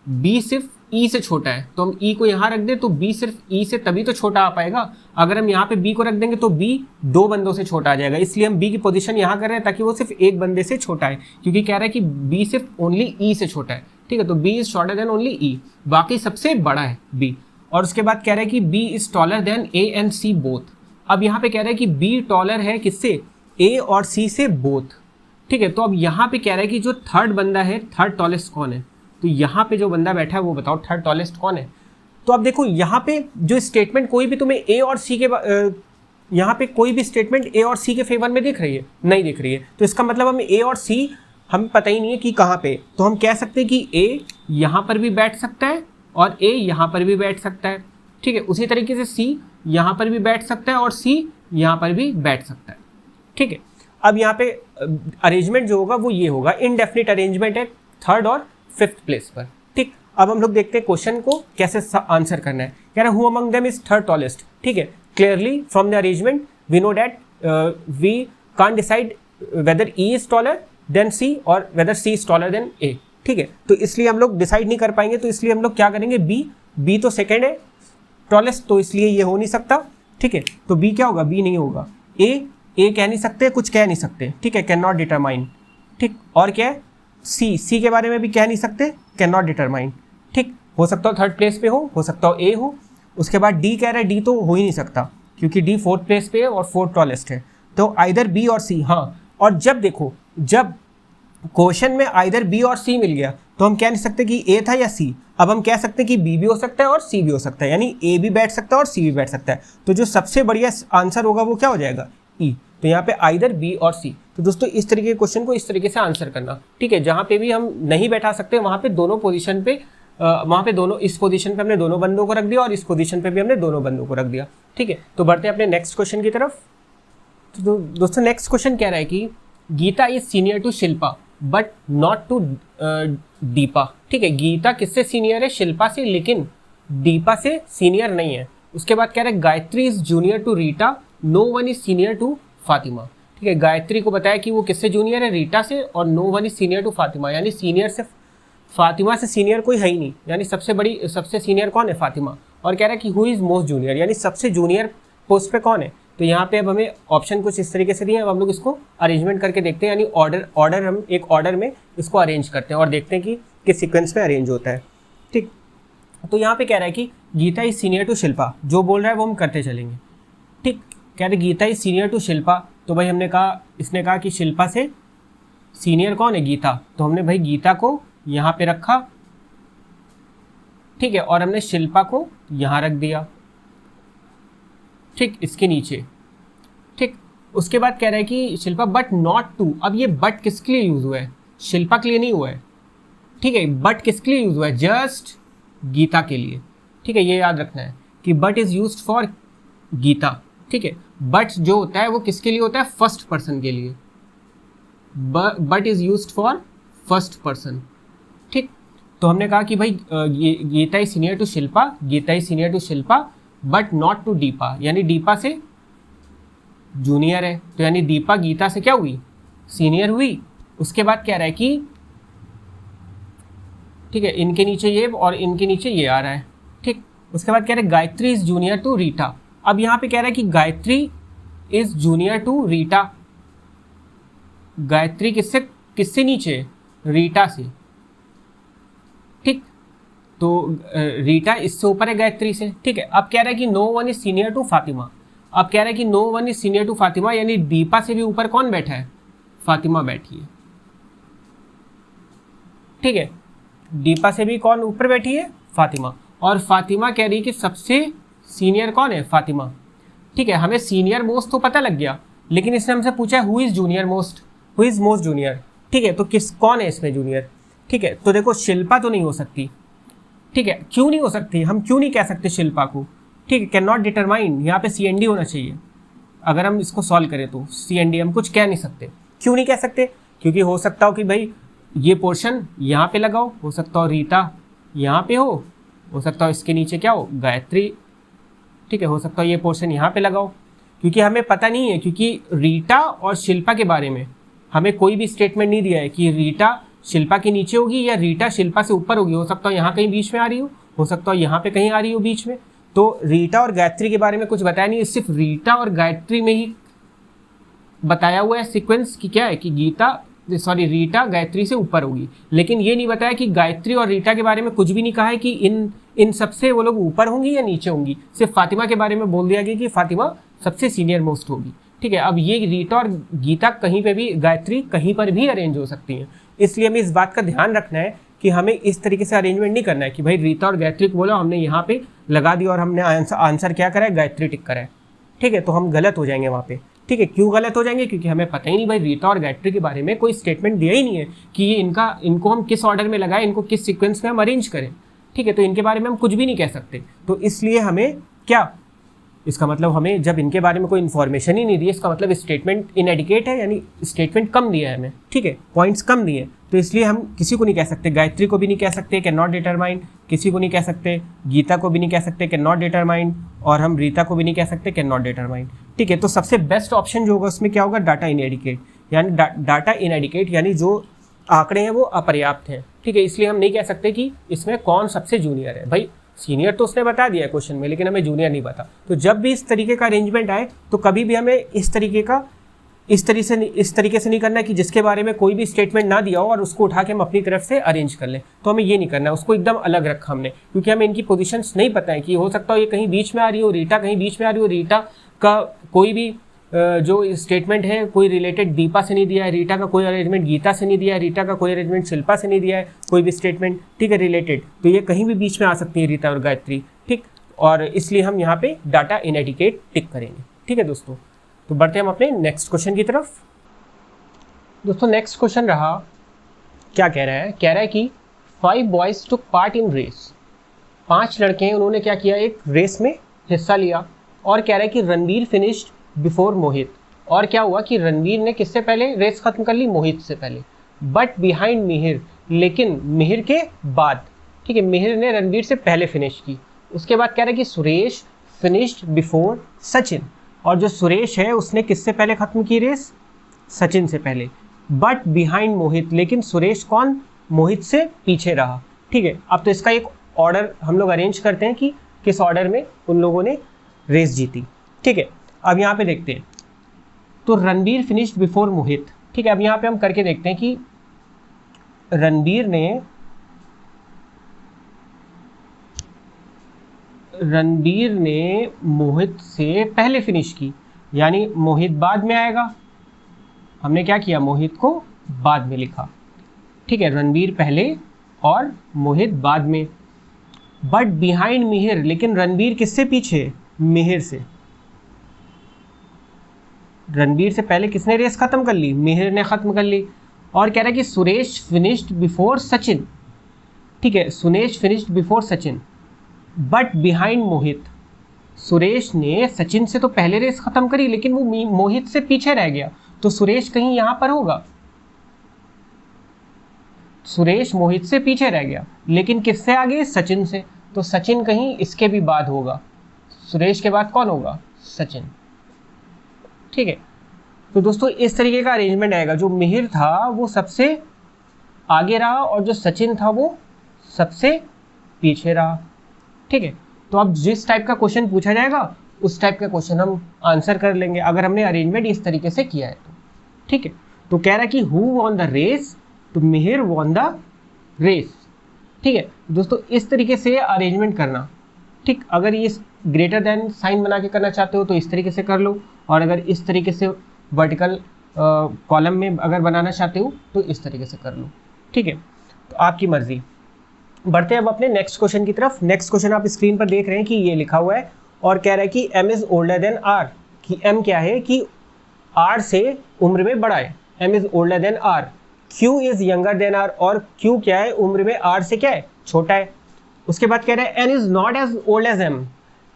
बी सिर्फ ई से छोटा है, तो हम ई को यहाँ रख दें तो बी सिर्फ ई से तभी तो छोटा आ पाएगा। अगर हम यहाँ पे बी को रख देंगे तो बी 2 बंदों से छोटा आ जाएगा, इसलिए हम बी की पोजीशन यहाँ कर रहे हैं ताकि वो सिर्फ एक बंदे से छोटा है, क्योंकि कह रहा है कि बी सिर्फ ओनली ई से छोटा है। ठीक है, तो B is shorter than only E, बाकी सबसे बड़ा है बी। और उसके बाद कह रहा है कि B is taller than A and C both. अब यहाँ पे कह रहा है कि बी टॉलर है किससे, ए और सी से बोथ। ठीक है, तो अब यहाँ पे कह रहा है कि जो थर्ड बंदा है, थर्ड टॉलेस्ट कौन है, तो यहाँ पे जो बंदा बैठा है वो बताओ थर्ड टॉलेस्ट कौन है। तो अब देखो यहाँ पे जो स्टेटमेंट कोई भी तुम्हें ए और सी के यहाँ पे कोई भी स्टेटमेंट ए और सी के फेवर में दिख रही है, नहीं दिख रही है, तो इसका मतलब हमें ए और सी हमें पता ही नहीं है कि कहाँ पे। तो हम कह सकते हैं कि ए यहाँ पर भी बैठ सकता है और ए यहाँ पर भी बैठ सकता है। ठीक है, उसी तरीके से सी यहाँ पर भी बैठ सकता है और सी यहाँ पर भी बैठ सकता है। ठीक है, अब यहाँ पे अरेंजमेंट जो होगा वो ये होगा, इनडेफिनिट अरेंजमेंट है थर्ड और फिफ्थ प्लेस पर। ठीक, अब हम लोग देखते हैं क्वेश्चन को कैसे आंसर करना है। कह रहे हैं who among them is third tallest. ठीक है, clearly from the arrangement we know that we can't decide whether E is taller than C और whether C is taller than A. ठीक है, तो इसलिए हम लोग डिसाइड नहीं कर पाएंगे, तो इसलिए हम लोग क्या करेंगे, बी तो सेकेंड है टॉलेस्ट, तो इसलिए ये हो नहीं सकता। ठीक है, तो बी क्या होगा, बी नहीं होगा। ए कह नहीं सकते, कुछ कह नहीं सकते। ठीक है, कैन नॉट डिटरमाइन। ठीक, और क्या है, सी के बारे में भी कह नहीं सकते, कैन नॉट डिटरमाइन। ठीक, हो सकता हो थर्ड प्लेस पे हो सकता हो ए हो। उसके बाद डी कह रहा है, डी तो हो ही नहीं सकता क्योंकि डी फोर्थ प्लेस पे है और फोर्थ टॉलेस्ट है, तो आइदर बी और सी। हाँ, और जब देखो जब क्वेश्चन में आइदर बी और सी मिल गया तो हम कह नहीं सकते कि ए था या सी, अब हम कह सकते हैं कि बी भी हो सकता है और सी भी हो सकता है, यानी ए भी बैठ सकता है और सी भी बैठ सकता है। तो जो सबसे बढ़िया आंसर होगा वो क्या हो जाएगा, ई। तो यहाँ पे आइदर बी और सी। तो दोस्तों इस तरीके के क्वेश्चन को इस तरीके से आंसर करना, ठीक है। जहाँ पे भी हम नहीं बैठा सकते वहाँ पे दोनों पोजीशन पे, वहाँ पे दोनों, इस पोजीशन पे हमने दोनों बंदों को रख दिया और इस पोजीशन पे भी हमने दोनों बंदों को रख दिया, ठीक है। तो बढ़ते हैं अपने नेक्स्ट क्वेश्चन की तरफ। तो दोस्तों नेक्स्ट क्वेश्चन कह रहा है कि Geeta is senior to Shilpa but not to Deepa, ठीक है। गीता किससे सीनियर है, शिल्पा से, लेकिन दीपा से सीनियर नहीं है। उसके बाद कह रहा है Gayatri is junior to Rita, no one is senior to Fatima, ठीक है। गायत्री को बताया कि वो किससे जूनियर है, रीटा से, और no one is senior to Fatima, यानी सीनियर से, फातिमा से सीनियर कोई है ही नहीं, यानी सबसे सीनियर कौन है, फातिमा। और कह रहा है कि हु इज मोस्ट जूनियर, यानी सबसे जूनियर पोस्ट पे कौन है। तो यहाँ पे अब हमें ऑप्शन कुछ इस तरीके से दिए हैं, अब हम लोग इसको अरेंजमेंट करके देखते हैं, यानी ऑर्डर हम एक ऑर्डर में इसको अरेंज करते हैं और देखते हैं कि किस सीक्वेंस में अरेंज होता है, ठीक। तो यहाँ पे कह रहा है कि Geeta is senior to Shilpa, जो बोल रहा है वो हम करते चलेंगे, ठीक। कह रहे Geeta is senior to Shilpa, तो भाई हमने कहा, इसने कहा कि शिल्पा से सीनियर कौन है, गीता। तो हमने भाई गीता को यहाँ पे रखा, ठीक है, और हमने शिल्पा को यहाँ रख दिया, ठीक, इसके नीचे, ठीक। उसके बाद कह रहा है कि शिल्पा बट नॉट टू, अब ये बट किसके लिए यूज हुआ है, शिल्पा के लिए नहीं हुआ है, ठीक है। बट किसके लिए यूज हुआ है, जस्ट गीता के लिए, ठीक है। ये याद रखना है कि but is used for Geeta, ठीक है। बट जो होता है वो किसके लिए होता है, फर्स्ट पर्सन के लिए, but is used for first person, ठीक। तो हमने कहा कि भाई Geeta is senior to Shilpa, Geeta is senior to Shilpa but not to Deepa, यानी दीपा से जूनियर है, तो यानी दीपा गीता से क्या हुई, सीनियर हुई। उसके बाद कह रहा है कि, ठीक है, इनके नीचे ये और इनके नीचे ये आ रहा है, ठीक। उसके बाद कह रहा है Gayatri is junior to Rita, अब यहाँ पे कह रहा है कि Gayatri is junior to Rita, Gayatri किससे नीचे, रीटा से, ठीक। तो रीटा इससे ऊपर है गायत्री से, ठीक है। अब कह रहा है कि no one is senior to Fatima, अब कह रहा है कि no one is senior to Fatima, यानी दीपा से भी ऊपर कौन बैठा है, फातिमा बैठी है, ठीक है। दीपा से भी कौन ऊपर बैठी है, फातिमा, और फातिमा कह रही है कि सबसे सीनियर कौन है, फातिमा, ठीक है। हमें सीनियर मोस्ट तो पता लग गया, लेकिन इसने हमसे पूछा है who is junior most, who is most junior, ठीक है। तो कौन है इसमें जूनियर, ठीक है। तो देखो शिल्पा तो नहीं हो सकती, ठीक है। क्यों नहीं हो सकती, हम क्यों नहीं कह सकते शिल्पा को, ठीक है। कैन नॉट डिटरमाइन, यहाँ पे CND होना चाहिए, अगर हम इसको सॉल्व करें तो CND, हम कुछ कह नहीं सकते। क्यों नहीं कह सकते, क्योंकि हो सकता हो कि भाई ये पोर्शन यहाँ पे लगाओ, हो सकता हो रीता यहाँ पे हो सकता हो इसके नीचे क्या हो, गायत्री, ठीक है। हो सकता हो ये पोर्शन यहाँ पे लगाओ, क्योंकि हमें पता नहीं है, क्योंकि रीटा और शिल्पा के बारे में हमें कोई भी स्टेटमेंट नहीं दिया है कि रीटा शिल्पा के नीचे होगी या रीटा शिल्पा से ऊपर होगी। हो सकता है यहाँ कहीं बीच में आ रही हो सकता है यहाँ पे कहीं आ रही हो बीच में। तो रीटा और गायत्री के बारे में कुछ बताया नहीं, सिर्फ रीटा और गायत्री में ही बताया हुआ है सीक्वेंस की क्या है कि रीटा गायत्री से ऊपर होगी, लेकिन ये नहीं बताया कि गायत्री और रीटा के बारे में कुछ भी नहीं कहा है कि इन सबसे वो लोग ऊपर होंगी या नीचे होंगी। सिर्फ फातिमा के बारे में बोल दिया गया कि फातिमा सबसे सीनियर मोस्ट होगी, ठीक है। अब ये रीटा और गीता कहीं पे भी, गायत्री कहीं पर भी अरेंज हो सकती हैं, इसलिए हमें इस बात का ध्यान रखना है कि हमें इस तरीके से अरेंजमेंट नहीं करना है कि भाई रीता और गायत्री को बोला हमने यहाँ पे लगा दिया और हमने आंसर क्या करा है, गायत्री टिक करा है, ठीक है। तो हम गलत हो जाएंगे वहाँ पे, ठीक है। क्यों गलत हो जाएंगे, क्योंकि हमें पता ही नहीं भाई रीता और गायत्री के बारे में कोई स्टेटमेंट दिया ही नहीं है कि ये इनको हम किस ऑर्डर में लगाएं, इनको किस सीक्वेंस में हम अरेंज करें, ठीक है। तो इनके बारे में हम कुछ भी नहीं कह सकते, तो इसलिए हमें क्या, इसका मतलब हमें जब इनके बारे में कोई इन्फॉर्मेशन ही नहीं दी, इसका मतलब स्टेटमेंट इनएडिकेट है, यानी स्टेटमेंट कम दिया है हमें, ठीक है, पॉइंट्स कम दिए। तो इसलिए हम किसी को नहीं कह सकते, गायत्री को भी नहीं कह सकते कैन नॉट डिटरमाइन, किसी को नहीं कह सकते, गीता को भी नहीं कह सकते कैन नॉट डिटरमाइन, और हम रीता को भी नहीं कह सकते कैन नॉट डिटरमाइन, ठीक है। तो सबसे बेस्ट ऑप्शन जो होगा उसमें क्या होगा, डाटा इनएडिकेट, यानी डाटा इनएडिकेट यानी जो आंकड़े हैं वो अपर्याप्त हैं, ठीक है। इसलिए हम नहीं कह सकते कि इसमें कौन सबसे जूनियर है। भाई सीनियर तो उसने बता दिया है क्वेश्चन में, लेकिन हमें जूनियर नहीं पता। तो जब भी इस तरीके का अरेंजमेंट आए तो कभी भी हमें इस तरीके से नहीं करना है कि जिसके बारे में कोई भी स्टेटमेंट ना दिया हो और उसको उठा के हम अपनी तरफ से अरेंज कर लें। तो हमें ये नहीं करना है, उसको एकदम अलग रखा हमने, क्योंकि हमें इनकी पोजीशंस नहीं पता है कि हो सकता हो ये कहीं बीच में आ रही हो, रीटा कहीं बीच में आ रही हो, रीटा का कोई भी जो स्टेटमेंट है कोई रिलेटेड दीपा से नहीं दिया है, रीटा का कोई अरेंजमेंट गीता से नहीं दिया है, रीटा का कोई अरेंजमेंट शिल्पा से नहीं दिया है, कोई भी स्टेटमेंट, ठीक है, रिलेटेड, तो ये कहीं भी बीच में आ सकती है रीता और गायत्री, ठीक, और इसलिए हम यहाँ पे डाटा इनएडिकेट टिक करेंगे, ठीक है दोस्तों। तो बढ़ते हम अपने नेक्स्ट क्वेश्चन की तरफ। दोस्तों नेक्स्ट क्वेश्चन रहा, क्या कह रहा है कि 5 boys took part in race, 5 लड़के हैं, उन्होंने क्या किया, एक रेस में हिस्सा लिया, और कह रहा है कि रणवीर फिनिश्ड बिफोर मोहित, और क्या हुआ कि रणवीर ने किससे पहले रेस खत्म कर ली, मोहित से पहले, बट बिहाइंड मिहिर, लेकिन मिहिर के बाद, ठीक है, मिहिर ने रणवीर से पहले फिनिश की। उसके बाद कह रहा है कि सुरेश फिनिश्ड बिफोर सचिन, और जो सुरेश है उसने किससे पहले खत्म की रेस, सचिन से पहले, बट बिहाइंड मोहित, लेकिन सुरेश कौन, मोहित से पीछे रहा, ठीक है। अब तो इसका एक ऑर्डर हम लोग अरेंज करते हैं कि किस ऑर्डर में उन लोगों ने रेस जीती, ठीक है। अब यहाँ पे देखते हैं, तो रणवीर फिनिश्ड बिफोर मोहित, ठीक है। अब यहाँ पे हम करके देखते हैं कि रणवीर ने मोहित से पहले फिनिश की, यानी मोहित बाद में आएगा, हमने क्या किया, मोहित को बाद में लिखा, ठीक है, रणवीर पहले और मोहित बाद में, बट बिहाइंड मिहिर, लेकिन रणवीर किससे पीछे, मिहिर से, रणवीर से पहले किसने रेस खत्म कर ली, मिहिर ने खत्म कर ली। और कह रहा है कि सुरेश फिनिश्ड बिफोर सचिन, ठीक है, Suresh finished before Sachin, but behind Mohit, Suresh ने सचिन से तो पहले रेस खत्म करी, लेकिन वो मोहित से पीछे रह गया, तो सुरेश कहीं यहां पर होगा, सुरेश मोहित से पीछे रह गया, लेकिन किससे आगे, सचिन से, तो सचिन कहीं इसके भी बाद होगा, सुरेश के बाद कौन होगा, सचिन, ठीक है। तो दोस्तों इस तरीके का अरेंजमेंट आएगा, जो मिहिर था वो सबसे आगे रहा और जो सचिन था वो सबसे पीछे रहा, ठीक है। तो अब जिस टाइप का क्वेश्चन पूछा जाएगा उस टाइप का क्वेश्चन हम आंसर कर लेंगे, अगर हमने अरेंजमेंट इस तरीके से किया है तो, ठीक है। तो कह रहा है कि हु वॉन द रेस, तो मिहिर वॉन द रेस, ठीक है दोस्तों। इस तरीके से अरेंजमेंट करना, ठीक, अगर ये ग्रेटर देन साइन बना के करना चाहते हो तो इस तरीके से कर लो, और अगर इस तरीके से वर्टिकल कॉलम में अगर बनाना चाहते हो तो इस तरीके से कर लो, ठीक है, तो आपकी मर्जी। बढ़ते हैं अब अपने नेक्स्ट क्वेश्चन की तरफ। नेक्स्ट क्वेश्चन आप स्क्रीन पर देख रहे हैं कि ये लिखा हुआ है और कह रहा है कि m is older than r, कि m क्या है कि r से उम्र में बड़ा है, m is older than r, q is younger than r, और q क्या है, उम्र में r से क्या है, छोटा है। उसके बाद कह रहा है n is not as old as m,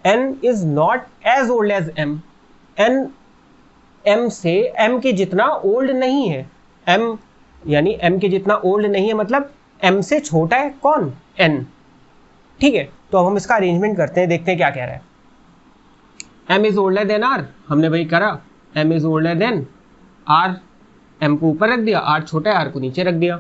n is not as old as m, n m से m के जितना ओल्ड नहीं है, m यानी m के जितना ओल्ड नहीं है, मतलब m से छोटा है कौन, n, ठीक है। तो अब हम इसका अरेंजमेंट करते हैं, देखते हैं क्या कह रहा है। m is older than r, हमने भाई करा, m is older than r, m को ऊपर रख दिया, r छोटा है, r को नीचे रख दिया।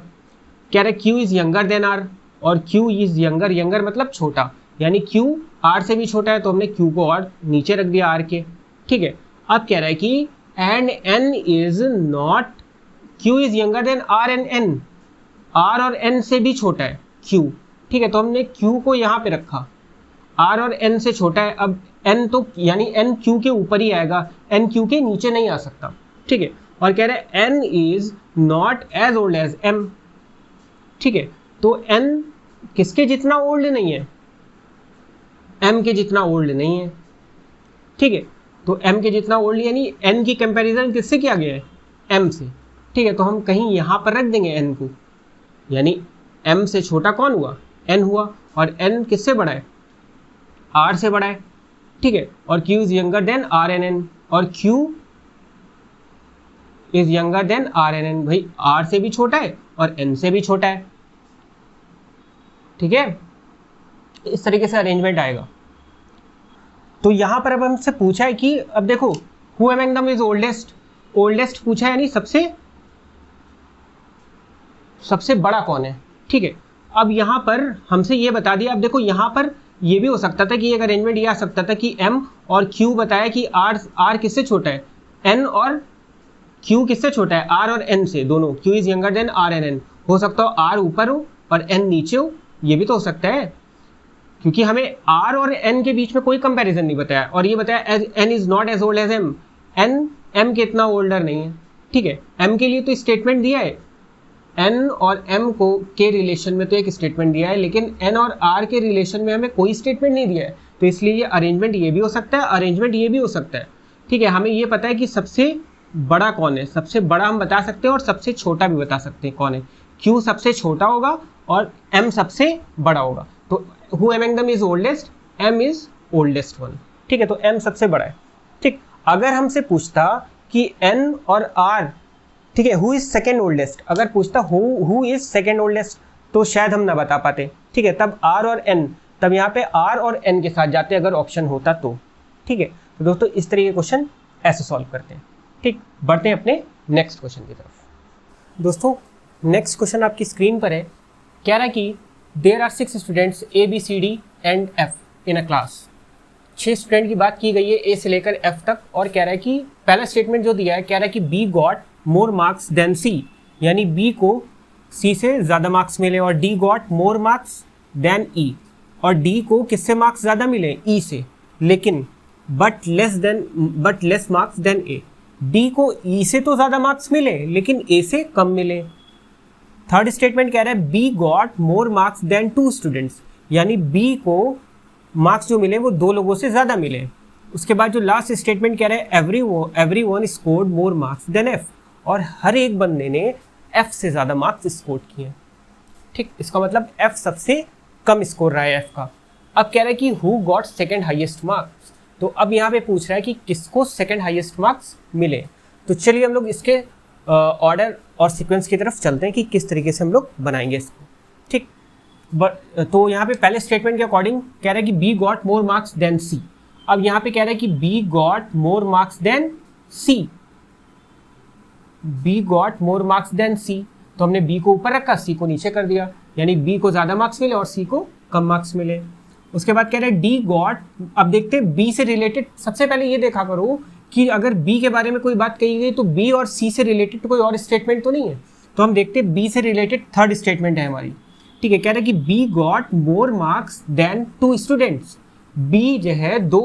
कह रहा है q is younger than r, और q इज यंगर, यंगर मतलब छोटा, यानी q r से भी छोटा है, तो हमने q को और नीचे रख दिया r के, ठीक है। अब कह रहा है कि and n is not, q is younger than r and n, r और n से भी छोटा है q, ठीक है, तो हमने q को यहाँ पे रखा, r और n से छोटा है, अब n तो यानी n q के ऊपर ही आएगा, n q के नीचे नहीं आ सकता, ठीक है। और कह रहा है n is not as old as m, ठीक है, तो n किसके जितना ओल्ड नहीं है, m के जितना ओल्ड नहीं है, ठीक है। तो m के जितना ओल्ड यानी n की कंपैरिजन किससे किया गया है, m से, ठीक है। तो हम कहीं यहाँ पर रख देंगे n को, यानी m से छोटा कौन हुआ, n हुआ, और n किससे बड़ा है, r से बड़ा है, ठीक है। और q is younger than r and n, और q is younger than r and n, भाई r से भी छोटा है और n से भी छोटा है, ठीक है। इस तरीके से अरेंजमेंट आएगा। तो यहां पर अब हमसे पूछा है कि अब देखो who among them is oldest, oldest पूछा है, यानी सबसे बड़ा कौन है, ठीक है। अब यहां पर हमसे ये बता दिया, अब देखो यहां पर ये भी हो सकता था कि एक अरेंजमेंट ये आ सकता था कि m और q बताया कि r किससे छोटा है, n और q किससे छोटा है, r और n से, दोनों, q is younger than r and n, हो सकता हो r ऊपर हो और n नीचे हो, ये भी तो हो सकता है, क्योंकि हमें r और n के बीच में कोई कंपैरिजन नहीं बताया, और ये बताया n is not as old as m, n m कितना ओल्डर नहीं है, ठीक है। m के लिए तो स्टेटमेंट दिया है, n और m को के रिलेशन में तो एक स्टेटमेंट दिया है, लेकिन n और r के रिलेशन में हमें कोई स्टेटमेंट नहीं दिया है, तो इसलिए ये अरेंजमेंट ये भी हो सकता है, अरेंजमेंट ये भी हो सकता है, ठीक है। हमें ये पता है कि सबसे बड़ा कौन है, सबसे बड़ा हम बता सकते हैं और सबसे छोटा भी बता सकते हैं कौन है। q सबसे छोटा होगा और m सबसे बड़ा होगा, तो who among them is oldest, m is oldest one, ठीक है। तो m सबसे बड़ा है, ठीक। अगर हमसे पूछता कि n और r, ठीक है, हु इज सेकेंड ओल्डेस्ट, अगर पूछता हु इज सेकेंड ओल्डेस्ट तो शायद हम ना बता पाते, ठीक है। तब r और n, तब यहाँ पे r और n के साथ जाते अगर ऑप्शन होता तो, ठीक है। तो दोस्तों इस तरह के क्वेश्चन ऐसे सॉल्व करते हैं, ठीक। बढ़ते हैं अपने नेक्स्ट क्वेश्चन की तरफ। दोस्तों नेक्स्ट क्वेश्चन आपकी स्क्रीन पर है, कह रहा है कि there are 6 students A B C D and F in a class. 6 student की बात की गई है A से लेकर F तक, और कह रहा है कि पहला स्टेटमेंट जो दिया है, कह रहा है कि B got more marks than C, यानी B को C से ज़्यादा मार्क्स मिले, और D got more marks than E, और D को किससे मार्क्स ज़्यादा मिले, E से, लेकिन but less marks than A। D को E से तो ज़्यादा मार्क्स मिले लेकिन A से कम मिले। थर्ड स्टेटमेंट कह रहा है B got more marks than 2 students, यानी B को मार्क्स जो मिले वो 2 लोगों से ज़्यादा मिले। उसके बाद जो लास्ट स्टेटमेंट कह रहा है everyone scored more marks than F, और हर एक बंदे ने F से ज़्यादा मार्क्स स्कोर किए, ठीक। इसका मतलब F सबसे कम स्कोर रहा है F का। अब कह रहा है कि who got second highest marks, तो अब यहाँ पे पूछ रहा है कि किसको सेकेंड हाईएस्ट मार्क्स मिले। तो चलिए हम लोग इसके ऑर्डर और सीक्वेंस की तरफ चलते हैं कि किस तरीके से हम लोग बनाएंगे इसको, ठीक। तो यहाँ पे पहले स्टेटमेंट के अकॉर्डिंग कह रहा है कि B got more marks than C। अब यहाँ पे कह रहा है कि B got more marks than C, B got more marks than C, तो हमने B को ऊपर रखा, C को नीचे कर दिया, यानी B को ज़्यादा मार्क्स मिले और C को कम मार्क्स मिले। उसके बाद कह रहे हैं D गॉट, अब देखते हैं B से रिलेटेड, सबसे पहले ये देखा करो कि अगर B के बारे में कोई बात कही गई तो B और C से रिलेटेड कोई और स्टेटमेंट तो नहीं है, तो हम देखते हैं B से रिलेटेड थर्ड स्टेटमेंट है हमारी, ठीक है। कह रहे हैं कि B got more marks than 2 students, B जो है 2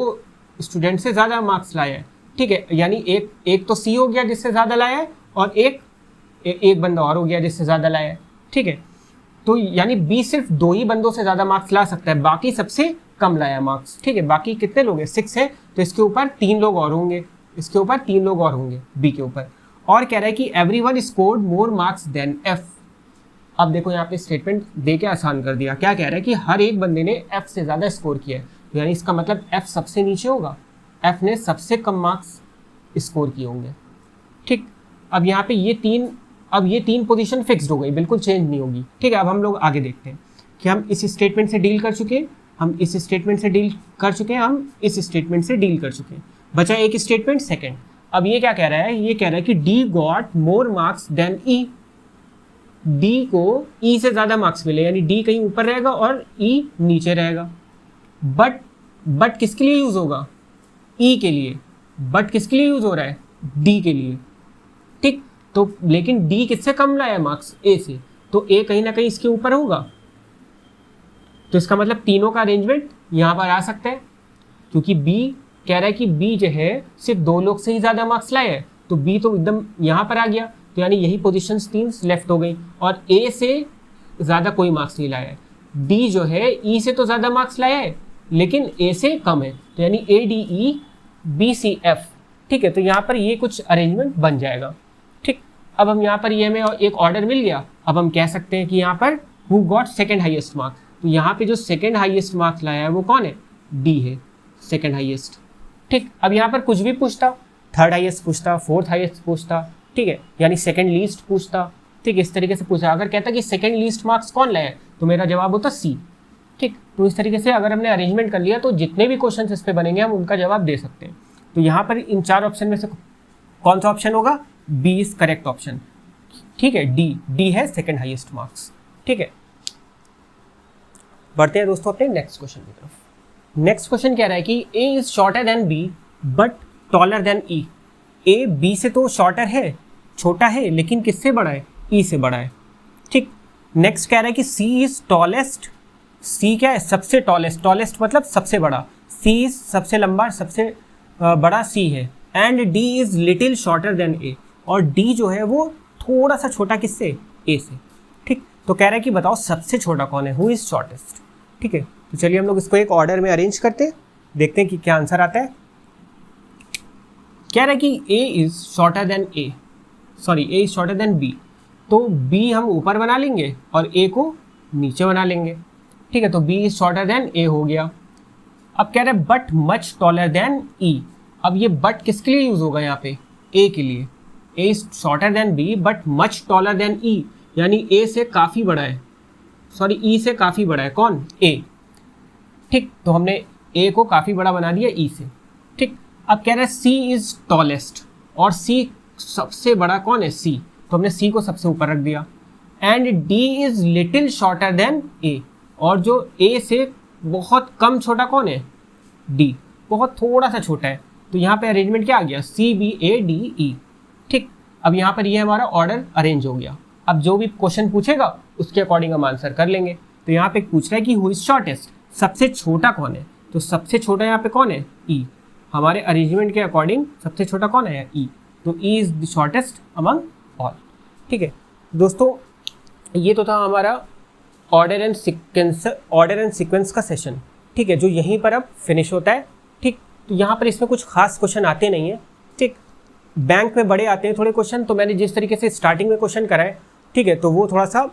स्टूडेंट से ज़्यादा मार्क्स लाया है, ठीक है, यानी एक तो C हो गया जिससे ज़्यादा लाया है, और एक बंदा और हो गया जिससे ज़्यादा लाया है, ठीक है। तो यानी B सिर्फ 2 ही बंदों से ज़्यादा मार्क्स ला सकता है, बाकी सबसे कम लाया मार्क्स, ठीक है। बाकी कितने लोग हैं, 6 है, तो इसके ऊपर 3 लोग और होंगे, इसके ऊपर 3 लोग और होंगे B के ऊपर। और कह रहा है कि everyone scored more marks than F। अब देखो यहाँ पे स्टेटमेंट दे के आसान कर दिया, क्या कह रहा है कि हर एक बंदे ने F से ज़्यादा स्कोर किया है, तो यानी इसका मतलब F सबसे नीचे होगा, F ने सबसे कम मार्क्स स्कोर किए होंगे, ठीक। अब यहाँ पे ये तीन पोजीशन फिक्स्ड हो गई, बिल्कुल चेंज नहीं होगी, ठीक है। अब हम लोग आगे देखते हैं कि हम इस स्टेटमेंट से डील कर चुके हैं, हम इस स्टेटमेंट से डील कर चुके हैं, हम इस स्टेटमेंट से डील कर चुके हैं, बचा एक स्टेटमेंट सेकंड। अब ये क्या कह रहा है, ये कह रहा है कि D got more marks than E, D को E से ज़्यादा मार्क्स मिले, यानी D कहीं ऊपर रहेगा और E नीचे रहेगा। बट किसके लिए यूज़ होगा, E के लिए। बट किसके लिए यूज़ हो रहा है, D के लिए, ठीक। तो लेकिन D किससे कम लाया मार्क्स, A से, तो A कहीं ना कहीं इसके ऊपर होगा, तो इसका मतलब तीनों का अरेंजमेंट यहाँ पर आ सकता है, क्योंकि B कह रहा है कि B जो है सिर्फ 2 लोग से ही ज़्यादा मार्क्स लाए है, तो B तो एकदम यहाँ पर आ गया, तो यानी यही पोजीशंस 3 लेफ्ट हो गई, और A से ज़्यादा कोई मार्क्स नहीं लाया है। D जो है E से तो ज़्यादा मार्क्स लाया है लेकिन A से कम है, तो यानी A D E B C F, ठीक है। तो यहाँ पर ये कुछ अरेंजमेंट बन जाएगा, ठीक। अब हम यहाँ पर ये हमें एक ऑर्डर मिल गया, अब हम कह सकते हैं कि यहाँ पर who got second highest marks, तो यहाँ पे जो सेकेंड हाईएस्ट मार्क्स लाया है वो कौन है, D है, सेकेंड हाईएस्ट, ठीक। अब यहाँ पर कुछ भी पूछता, थर्ड हाईएस्ट पूछता, फोर्थ हाईएस्ट पूछता, ठीक है, यानी सेकेंड लीस्ट पूछता, ठीक, इस तरीके से पूछा। अगर कहता कि सेकेंड लीस्ट मार्क्स कौन लाया है, तो मेरा जवाब होता C, ठीक। तो इस तरीके से अगर हमने अरेंजमेंट कर लिया तो जितने भी क्वेश्चन इस पे बनेंगे हम उनका जवाब दे सकते हैं। तो यहाँ पर इन 4 ऑप्शन में से कौन सा ऑप्शन होगा, B इज करेक्ट ऑप्शन, ठीक है। D है सेकेंड हाईएस्ट मार्क्स, ठीक है। बढ़ते हैं दोस्तों अपने नेक्स्ट क्वेश्चन की तरफ। नेक्स्ट क्वेश्चन कह रहा है कि A is shorter then B but taller than E। A B से तो शॉर्टर है, छोटा है, लेकिन किससे बड़ा है, E से बड़ा है, ठीक। नेक्स्ट कह रहा है कि C इज टॉलेस्ट, C क्या है, सबसे टॉलेस्ट, टॉलेस्ट मतलब सबसे बड़ा, C इज सबसे लंबा, सबसे बड़ा C है, and D is little shorter than A, और डी जो है वो थोड़ा सा छोटा किससे, ए से। ठीक, तो कह रहा है कि बताओ सबसे छोटा कौन है, हु इज शॉर्टेस्ट। ठीक है, तो चलिए हम लोग इसको एक ऑर्डर में अरेंज करते हैं, देखते हैं कि क्या आंसर आता है। कह रहा है कि A is shorter than A, sorry A is shorter than B, तो बी हम ऊपर बना लेंगे और ए को नीचे बना लेंगे। ठीक है, तो बी इज शॉर्टर देन ए हो गया। अब कह रहे हैं बट मच टॉलर देन ई, अब ये बट किसके लिए यूज होगा यहाँ पे, ए के लिए। A is shorter than B but much taller than E, यानी ए से काफ़ी बड़ा है, सॉरी ई से काफ़ी बड़ा है, कौन, ए। ठीक, तो हमने ए को काफ़ी बड़ा बना दिया ई से। ठीक, अब कह रहे हैं सी इज टॉलेस्ट, और सी सबसे बड़ा कौन है, सी, तो हमने सी को सबसे ऊपर रख दिया। And D is little shorter than A, और जो ए से बहुत कम छोटा कौन है, डी, बहुत थोड़ा सा छोटा है। तो यहाँ पे अरेंजमेंट क्या आ गया, C B A D E. ठीक, अब यहाँ पर ये हमारा ऑर्डर अरेंज हो गया। अब जो भी क्वेश्चन पूछेगा उसके अकॉर्डिंग हम आंसर कर लेंगे। तो यहाँ पे पूछ रहा है कि हु इज शॉर्टेस्ट, सबसे छोटा कौन है, तो सबसे छोटा यहाँ पे कौन है, ई। हमारे अरेंजमेंट के अकॉर्डिंग सबसे छोटा कौन है, ई, तो ई is the shortest among all. ठीक है दोस्तों, ये तो था हमारा ऑर्डर एंड सीक्वेंस का सेशन। ठीक है, जो यहीं पर अब फिनिश होता है। ठीक, तो यहाँ पर इसमें कुछ खास क्वेश्चन आते नहीं है। ठीक, बैंक में बड़े आते हैं थोड़े क्वेश्चन, तो मैंने जिस तरीके से स्टार्टिंग में क्वेश्चन कराए, ठीक है, तो वो थोड़ा सा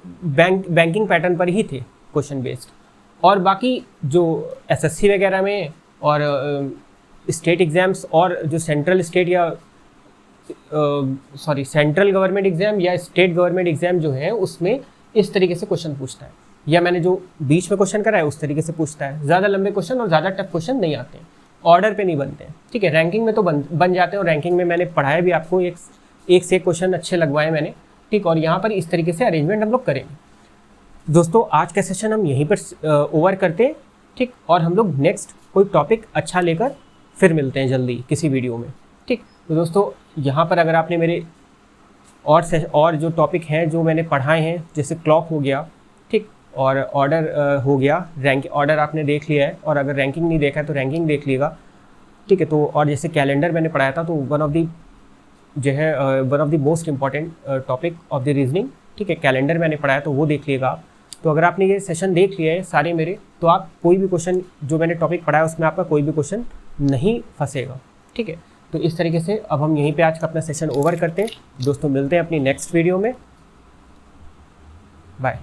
बैंकिंग पैटर्न पर ही थे क्वेश्चन बेस्ड। और बाकी जो एसएससी वगैरह में और स्टेट एग्ज़ाम्स और जो सेंट्रल स्टेट या सेंट्रल गवर्नमेंट एग्ज़ाम या स्टेट गवर्नमेंट एग्ज़ाम जो है उसमें इस तरीके से क्वेश्चन पूछता है, या मैंने जो बीच में क्वेश्चन करा है उस तरीके से पूछता है। ज़्यादा लंबे क्वेश्चन और ज़्यादा टफ क्वेश्चन नहीं आते हैं, ऑर्डर पे नहीं बनते हैं। ठीक है, रैंकिंग में तो बन जाते हैं, और रैंकिंग में मैंने पढ़ाया भी आपको, एक से एक क्वेश्चन अच्छे लगवाए मैंने। ठीक, और यहाँ पर इस तरीके से अरेंजमेंट हम लोग करेंगे। दोस्तों आज का सेशन हम यहीं पर ओवर करते हैं। ठीक, और हम लोग नेक्स्ट कोई टॉपिक अच्छा लेकर फिर मिलते हैं जल्दी किसी वीडियो में। ठीक, तो दोस्तों यहाँ पर अगर आपने मेरे और जो टॉपिक हैं जो मैंने पढ़ाए हैं, जैसे क्लॉक हो गया, ठीक, और ऑर्डर हो गया, रैंक ऑर्डर आपने देख लिया है, और अगर रैंकिंग नहीं देखा है तो रैंकिंग देख लीजिएगा। ठीक है, तो और जैसे कैलेंडर मैंने पढ़ाया था, तो one of the most important topic of the reasoning. ठीक है, कैलेंडर मैंने पढ़ाया, तो वो देख लिएगा आप। तो अगर आपने ये सेशन देख लिया है सारे मेरे, तो आप कोई भी क्वेश्चन जो मैंने टॉपिक पढ़ाया उसमें आपका कोई भी क्वेश्चन नहीं फंसेगा। ठीक है, तो इस तरीके से अब हम यहीं पे आज का अपना सेशन ओवर करते हैं। दोस्तों मिलते हैं अपनी नेक्स्ट वीडियो में, बाय।